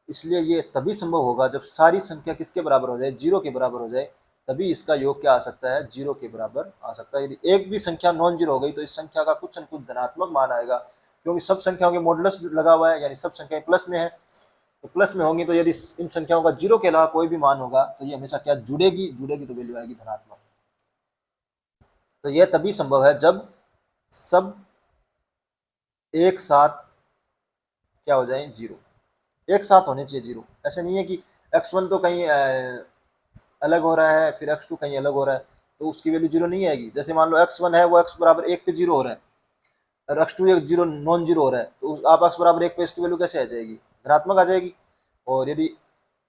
इसलिए ये तभी संभव होगा जब सारी संख्या किसके बराबर हो जाए, जीरो के बराबर हो जाए, तभी इसका योग क्या आ सकता है, जीरो के बराबर आ सकता है। यदि एक भी संख्या नॉन जीरो हो गई तो इस संख्या का कुछ न कुछ धनात्मक मान आएगा, क्योंकि सब संख्याओं के मॉडुलस लगा हुआ है, यानी सब संख्याएं प्लस में है। तो प्लस में होंगी तो यदि इन संख्याओं का जीरो के अलावा कोई भी मान होगा तो ये हमेशा क्या जुड़ेगी, जुड़ेगी तो वैल्यू आएगी धनात्मक। तो यह तभी संभव है जब सब एक साथ क्या हो जाए, जीरो, एक साथ होने चाहिए जीरो। ऐसा नहीं है कि x1 तो कहीं अलग हो रहा है फिर x2 कहीं अलग हो रहा है तो उसकी वैल्यू जीरो नहीं आएगी। जैसे मान लो x1 है वो x बराबर एक पे जीरो हो रहा है और x2 एक जीरो नॉन जीरो हो रहा है, तो आप x बराबर एक पे इसकी वैल्यू कैसे आ जाएगी, धनात्मक आ जाएगी। और यदि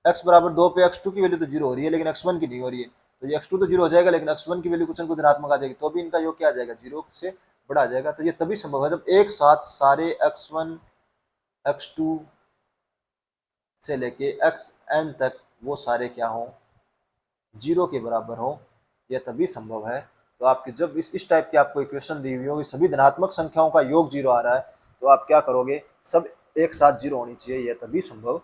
x बराबर दो पे x2 की वैल्यू तो जीरो हो रही है लेकिन x1 की नहीं हो रही है, तो ये x2 तो जीरो हो जाएगा लेकिन x1 की वैल्यू कुछ न कुछ धनात्मक आ जाएगी, तो भी इनका योग क्या आ जाएगा, जीरो से बड़ा आ जाएगा। तो ये तभी संभव है जब एक साथ सारे x1 x2 से लेके xn तक वो सारे क्या हों, जीरो के बराबर हो, यह तभी संभव है। तो आपकी जब इस टाइप की आपको इक्वेशन दी हुई होगी, सभी धनात्मक संख्याओं का योग जीरो आ रहा है, तो आप क्या करोगे, सब एक साथ जीरो होनी चाहिए, यह तभी संभव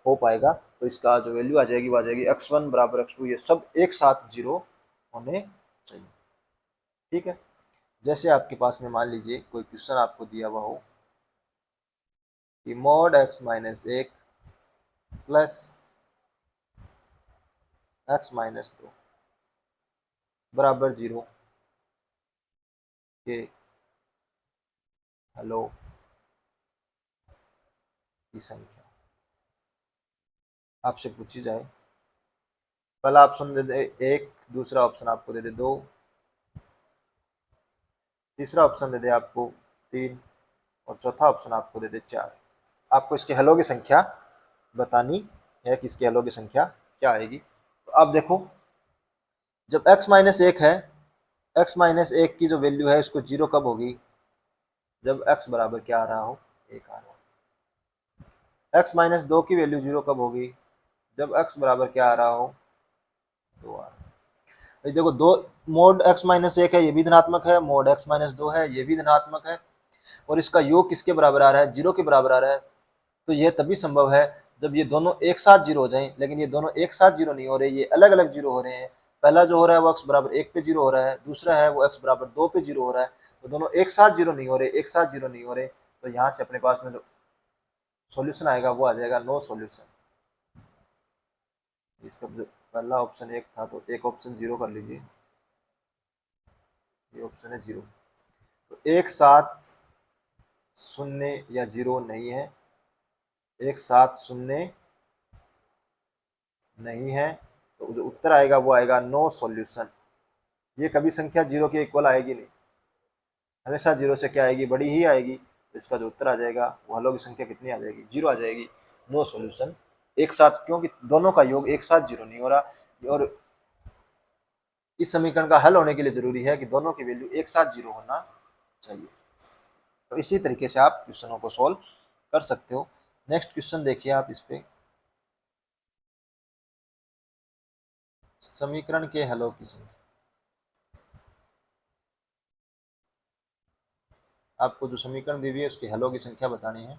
हो पाएगा। तो इसका जो वैल्यू आ जाएगी वो आ जाएगी x1 बराबर x2, ये सब एक साथ जीरो होने चाहिए। ठीक है। जैसे आपके पास में मान लीजिए कोई क्वेश्चन आपको दिया हुआ हो कि मॉड x माइनस एक प्लस x माइनस दो बराबर जीरो के हलों की संख्या आपसे पूछी जाए। पहला ऑप्शन दे दे एक, दूसरा ऑप्शन आपको दे दे दो, तीसरा ऑप्शन दे दे आपको तीन और चौथा ऑप्शन आपको दे दे चार। आपको इसके हलों की संख्या बतानी है कि इसकी हलों की संख्या क्या आएगी। तो आप देखो, जब x माइनस एक है, x माइनस एक की जो वैल्यू है उसको जीरो कब होगी, जब x बराबर क्या आ रहा हो, एक आ रहा हो। x माइनस दो की वैल्यू जीरो कब होगी, जब x बराबर क्या आ रहा हो, दो आ रहा हो। ये देखो, दो मोड x माइनस एक है ये भी धनात्मक है, मोड x माइनस दो है ये भी धनात्मक है, और इसका योग किसके बराबर आ रहा है, जीरो के बराबर आ रहा है। तो यह तभी संभव है जब ये दोनों एक साथ जीरो हो जाएं, लेकिन ये दोनों एक साथ जीरो नहीं हो रहे, ये अलग अलग जीरो हो रहे हैं। पहला जो हो रहा है वो x बराबर एक पे जीरो हो रहा है, दूसरा है वो x बराबर दो पे जीरो हो रहा है। तो दोनों एक साथ जीरो नहीं हो रहे, एक साथ जीरो नहीं हो रहे, तो यहाँ से अपने पास में जो सॉल्यूशन आएगा वो आ जाएगा नो सॉल्यूशन। इसका जो पहला ऑप्शन एक था तो एक ऑप्शन जीरो कर लीजिए, ये ऑप्शन है जीरो। तो एक साथ शून्य या जीरो नहीं है, एक साथ शून्य नहीं है, तो जो उत्तर आएगा वो आएगा नो सॉल्यूशन। ये कभी संख्या जीरो के इक्वल आएगी नहीं, हमेशा जीरो से क्या आएगी, बड़ी ही आएगी। तो इसका जो उत्तर आ जाएगा वो हलों की संख्या कितनी आ जाएगी, जीरो आ जाएगी, नो सॉल्यूशन। एक साथ, क्योंकि दोनों का योग एक साथ जीरो नहीं हो रहा, और इस समीकरण का हल होने के लिए जरूरी है कि दोनों की वैल्यू एक साथ जीरो होना चाहिए। तो इसी तरीके से आप क्वेश्चनों को सॉल्व कर सकते हो। नेक्स्ट क्वेश्चन देखिए आप इस पे, समीकरण के हलों की संख्या। आपको जो समीकरण दी हुई है उसके हलों की संख्या बतानी है।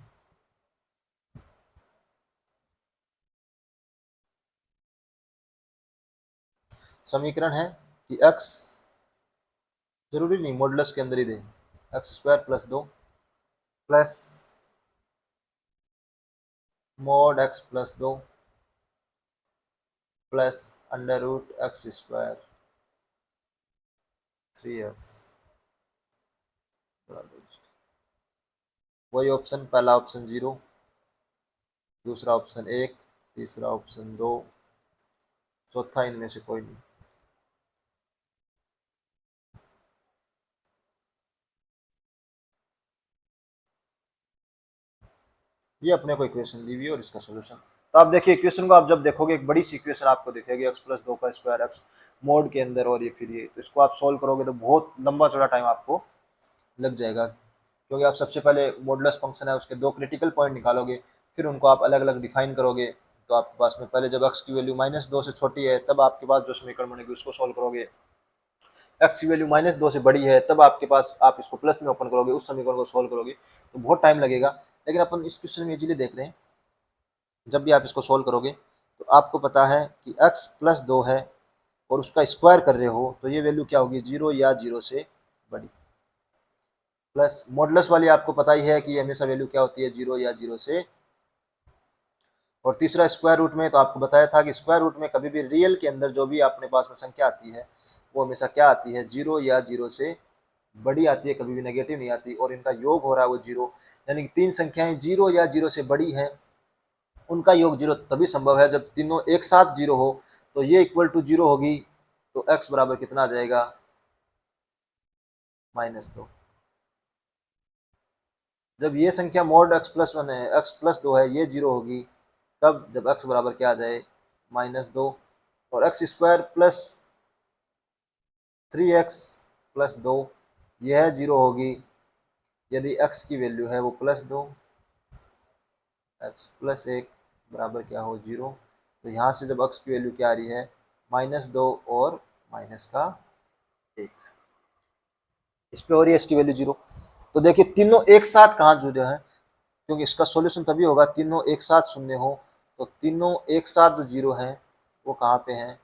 समीकरण है कि x, जरूरी नहीं मॉडुलस के अंदर ही दे, एक्स स्क्वायर प्लस दो प्लस मोड x प्लस दो plus under root x square 3x। वही ऑप्शन, पहला ऑप्शन जीरो, दूसरा ऑप्शन एक, तीसरा ऑप्शन दो, चौथा इनमें से कोई नहीं। ये अपने को इक्वेशन दी हुई है और इसका सोल्यूशन। तो आप देखिए इक्वेशन को, आप जब देखोगे एक बड़ी सी इक्वेशन आपको दिखेगी एक्स प्लस दो का स्क्वायर एक्स मोड के अंदर, और ये फिर ये, तो इसको आप सोल्व करोगे तो बहुत लंबा चौड़ा टाइम आपको लग जाएगा, क्योंकि आप सबसे पहले मॉडुलस फंक्शन है उसके दो क्रिटिकल पॉइंट निकालोगे, फिर उनको आप अलग अलग डिफाइन करोगे। तो आपके पास में पहले जब एक्स की वैल्यू माइनस दो से छोटी है तब आपके पास जो समीकरण बनेगी उसको सोल्व करोगे, एक्स की वैल्यू माइनस दो से बड़ी है तब आपके पास, आप इसको प्लस में ओपन करोगे, उस समीकरण को सोल्व करोगे, तो बहुत टाइम लगेगा। लेकिन अपन इस क्वेश्चन में इजीली देख रहे हैं, जब भी आप इसको सोल्व करोगे तो आपको पता है कि x प्लस दो है और उसका स्क्वायर कर रहे हो, तो ये वैल्यू क्या होगी, जीरो या जीरो से बड़ी। प्लस मॉडुलस वाली आपको पता ही है कि हमेशा वैल्यू क्या होती है, जीरो या जीरो से। और तीसरा स्क्वायर रूट में, तो आपको बताया था कि स्क्वायर रूट में कभी भी रियल के अंदर जो भी अपने पास में संख्या आती है वो हमेशा क्या आती है, जीरो या जीरो से बड़ी आती है, कभी भी नेगेटिव नहीं आती। और इनका योग हो रहा है वो जीरो, यानी कि तीन संख्याएं जीरो या जीरो से बड़ी हैं, उनका योग जीरो तभी संभव है जब तीनों एक साथ जीरो हो। तो ये इक्वल टू जीरो होगी, तो x बराबर कितना आ जाएगा, माइनस दो। जब ये संख्या मोड x प्लस वन है, x प्लस दो है, ये जीरो होगी कब, जब x बराबर क्या आ जाए, माइनस दो। और x square plus three x plus दो, यह जीरो होगी यदि x की वैल्यू है वो प्लस दो, एक्स प्लस एक बराबर क्या हो, जीरो। तो यहाँ से जब x की वैल्यू क्या आ रही है, माइनस दो और माइनस का एक, इस पे हो रही है इसकी वैल्यू जीरो। तो देखिए तीनों एक साथ कहाँ जुड़े हैं, क्योंकि इसका सॉल्यूशन तभी होगा तीनों एक साथ शून्य हो। तो तीनों एक साथ जो जीरो हैं वो कहाँ पे हैं,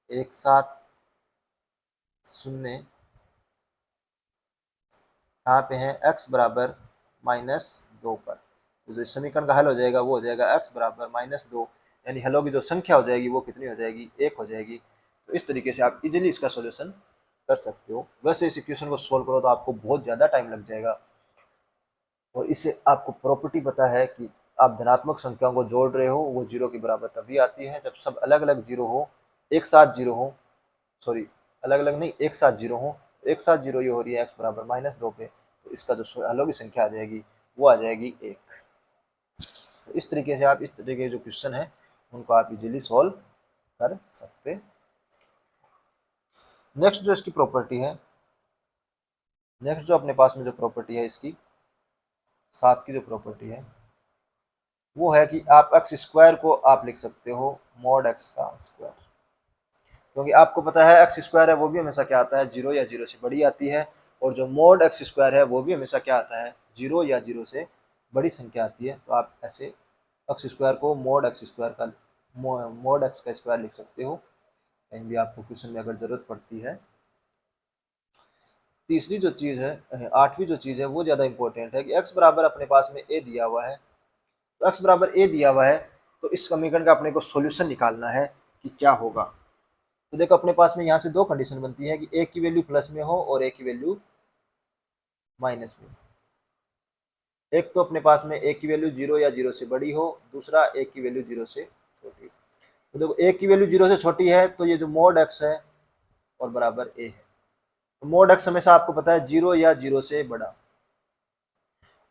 एक साथ शून्य कहाँ पे हैं, x बराबर माइनस दो पर। तो जो समीकरण का हल हो जाएगा वो हो जाएगा x बराबर माइनस दो, यानी हलों की जो संख्या हो जाएगी वो कितनी हो जाएगी, एक हो जाएगी। तो इस तरीके से आप इजीली इसका सॉल्यूशन कर सकते हो। वैसे इस इक्वेशन को सोल्व करो तो आपको बहुत ज़्यादा टाइम लग जाएगा, और इससे आपको प्रॉपर्टी पता है कि आप धनात्मक संख्याओं को जोड़ रहे हो वो जीरो के बराबर तभी आती है जब सब अलग अलग जीरो हो, एक साथ जीरो हो, सॉरी अलग अलग नहीं, एक साथ जीरो हो। एक साथ जीरो ये हो रही है x बराबर माइनस दो पे, तो इसका जो हलों की संख्या आ जाएगी वो आ जाएगी एक। तो इस तरीके से आप इस तरीके के जो क्वेश्चन है उनको आप इजीली सॉल्व कर सकते। नेक्स्ट जो इसकी प्रॉपर्टी है, नेक्स्ट जो अपने पास में जो प्रॉपर्टी है इसकी 7 की जो प्रॉपर्टी है वो है कि आप एक्स स्क्वायर को आप लिख सकते हो मॉड एक्स का स्क्वायर, क्योंकि आपको पता है एक्स स्क्वायर है वो भी हमेशा क्या आता है, जीरो या जीरो से बड़ी आती है, और जो मॉड एक्स स्क्वायर है वो भी हमेशा क्या आता है, जीरो या जीरो से बड़ी संख्या आती है। तो आप ऐसे एक्स स्क्वायर को मॉड एक्स स्क्वायर का मॉड एक्स का स्क्वायर लिख सकते हो, कहीं भी आपको क्वेश्चन में अगर जरूरत पड़ती है। तीसरी जो चीज़ है, आठवीं जो चीज़ है वो ज़्यादा इंपॉर्टेंट है कि एक्स बराबर अपने पास में ए दिया हुआ है, तो एक्स बराबर ए दिया हुआ है तो इस समीकरण का अपने को सॉल्यूशन निकालना है कि क्या होगा। तो देखो अपने पास में यहाँ से दो कंडीशन बनती है कि ए की वैल्यू प्लस में हो और ए की वैल्यू माइनस में। एक तो अपने पास में ए की वैल्यू जीरो या जीरो से बड़ी हो, दूसरा ए की वैल्यू जीरो से छोटी। तो देखो ए की वैल्यू जीरो से छोटी है तो ये जो मोड एक्स है और बराबर ए है, तो मोड एक्स हमेशा आपको पता है जीरो या जीरो से बड़ा,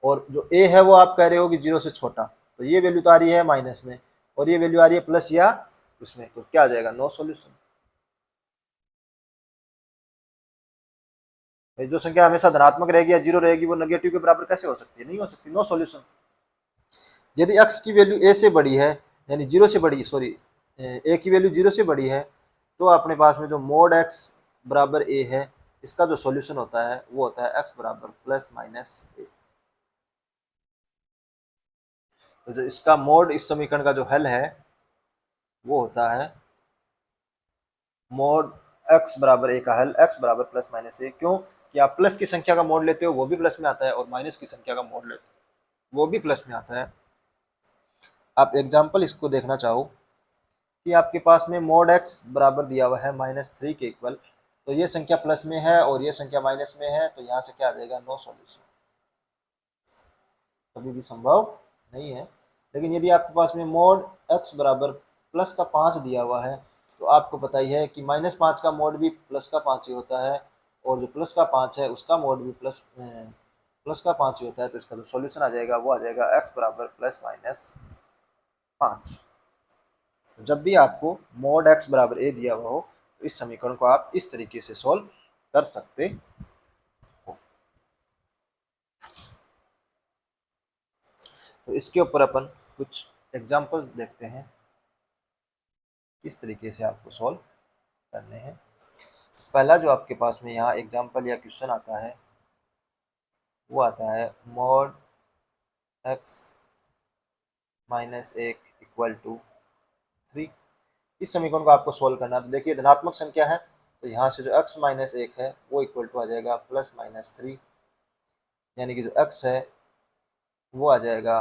और जो ए है वो आप कह रहे हो कि जीरो से छोटा, तो ये वैल्यू तो आ रही है माइनस में और ये वैल्यू आ रही है प्लस या उसमें, तो क्या आ जाएगा, नो सॉल्यूशन। जो संख्या हमेशा धनात्मक रहेगी या जीरो रहेगी वो नेगेटिव के बराबर कैसे हो सकती है, नहीं हो सकती, नो सॉल्यूशन। यदि x की वैल्यू a से बड़ी है, यानी जीरो से बड़ी, सॉरी a की वैल्यू जीरो से बड़ी है, तो अपने पास में जो मोड x बराबर a है इसका जो सॉल्यूशन होता है वो होता है x बराबर प्लस माइनस a। तो जो इसका मोड इस समीकरण का जो हल है वो होता है मोड x बराबर a का हल x बराबर प्लस माइनस a। क्यों कि आप प्लस की संख्या का मोड लेते हो वो भी प्लस में आता है, और माइनस की संख्या का मोड लेते हो वो भी प्लस में आता है। आप एग्जाम्पल इसको देखना चाहो कि आपके पास में मोड एक्स बराबर दिया हुआ है -3 के इक्वल, तो ये संख्या प्लस में है और ये संख्या माइनस में है, तो यहाँ से क्या आ जाएगा, नो सॉल्यूशन, कभी भी संभव नहीं है। लेकिन यदि आपके पास में मोड एक्स बराबर प्लस का 5 दिया हुआ है, तो आपको पता ही है कि -5 का मोड भी प्लस का 5 ही होता है, और जो प्लस का 5 है उसका मोड भी प्लस का 5 ही होता है। तो इसका जो सॉल्यूशन आ जाएगा वो आ जाएगा एक्स बराबर प्लस माइनस 5। जब भी आपको मोड एक्स बराबर ए दिया हुआ हो तो इस समीकरण को आप इस तरीके से सॉल्व कर सकते हो। तो इसके ऊपर अपन कुछ एग्जाम्पल देखते हैं किस तरीके से आपको सॉल्व करने हैं। पहला जो आपके पास में यहाँ एग्जाम्पल या क्वेश्चन आता है वो आता है मोड एक्स माइनस एक इक्वल टू 3। इस समीकरण को आपको सॉल्व करना है। तो देखिए धनात्मक संख्या है तो यहाँ से जो x माइनस एक है वो इक्वल टू आ जाएगा प्लस माइनस 3, यानी कि जो x है वो आ जाएगा,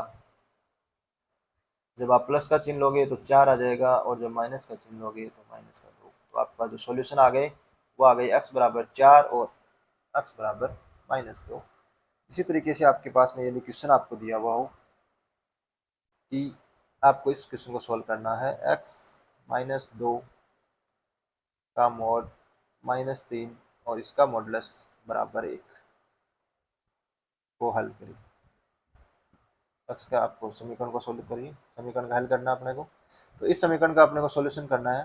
जब आप प्लस का चिन्ह लोगे तो 4 आ जाएगा, और जब माइनस का चिन्ह लोगे तो माइनस का 2। तो आपका जो सॉल्यूशन आ गए वो आ गई x बराबर 4 और x बराबर -2। इसी तरीके से आपके पास में यदि क्वेश्चन आपको दिया हुआ हो कि आपको इस क्वेश्चन को सॉल्व करना है x -2 का मॉड -3 और इसका मॉडुलस बराबर 1 को हल करिए। एक्स का आपको समीकरण को सोल्व करिए, समीकरण का हल करना है अपने को। तो इस समीकरण का अपने को सॉल्यूशन करना है,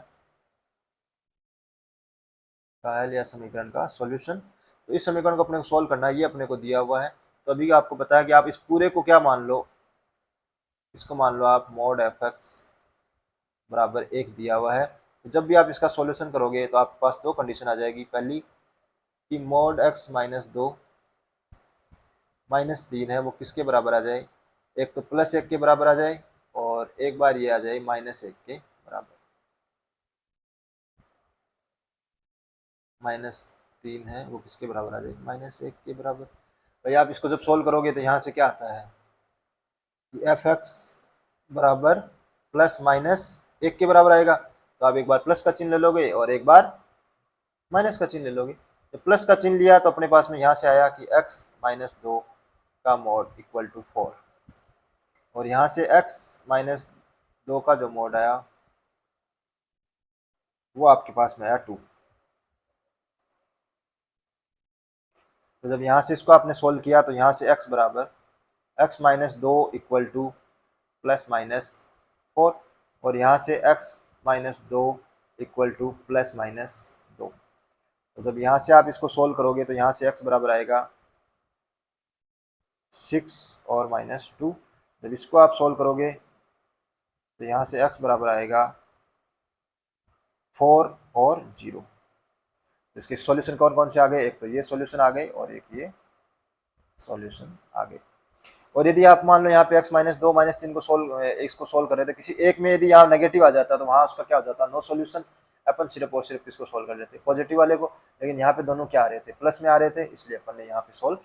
का हल या समीकरण का सॉल्यूशन। तो इस समीकरण को अपने को सॉल्व करना है, ये अपने को दिया हुआ है। तो अभी आपको पता है कि आप इस पूरे को क्या मान लो, इसको मान लो आप मोड एफ एक्स बराबर 1 दिया हुआ है। तो जब भी आप इसका सॉल्यूशन करोगे तो आपके पास दो कंडीशन आ जाएगी। पहली कि मोड एक्स -2 -3 है वो किसके बराबर आ जाए, एक तो +1 के बराबर आ जाए, और एक बार ये आ जाए -1 के बराबर। -3 है वो किसके बराबर आ जाए, -1 के बराबर। भाई आप इसको जब सोल्व करोगे तो यहाँ से क्या आता है, एफ एक्स बराबर प्लस माइनस 1 के बराबर आएगा। तो आप एक बार प्लस का चिन्ह ले लोगे और एक बार माइनस का चिन्ह ले लोगे। तो प्लस का चिन्ह लिया तो अपने पास में यहाँ से आया कि x-2 का मॉड इक्वल टू 4, और यहाँ से x-2 का जो मॉड आया वो आपके पास में आया 2। तो जब यहाँ से इसको आपने सोल्व किया तो यहाँ से x बराबर x-2 equal two plus minus 4 और यहाँ से x minus 2 equal two plus minus 2। तो जब यहाँ से आप इसको सोल्व करोगे तो यहाँ से x बराबर आएगा 6 और माइनस 2। जब इसको आप सोल्व करोगे तो यहाँ से x बराबर आएगा 4 और 0। इसके सॉल्यूशन कौन कौन से आ गए, एक तो ये सॉल्यूशन आ गए और एक ये सॉल्यूशन आ गए। और यदि आप मान लो यहाँ पे x माइनस 2 माइनस 3 को इसको सोल्व कर रहे थे, किसी एक में यदि यहाँ नेगेटिव आ जाता तो वहाँ उसका क्या हो जाता, नो सॉल्यूशन। अपन सिर्फ और सिर्फ इसको सोल्व कर लेते पॉजिटिव वाले को, लेकिन यहाँ पे दोनों क्या आ रहे थे, प्लस में आ रहे थे, इसलिए अपन ने यहाँ पे सोल्व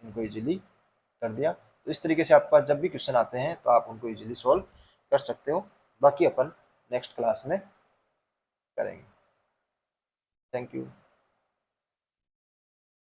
इनको इजीली कर दिया। तो इस तरीके से आपके पास जब भी क्वेश्चन आते हैं तो आप उनको इजीली सोल्व कर सकते हो। बाकी अपन नेक्स्ट क्लास में करेंगे। Thank you.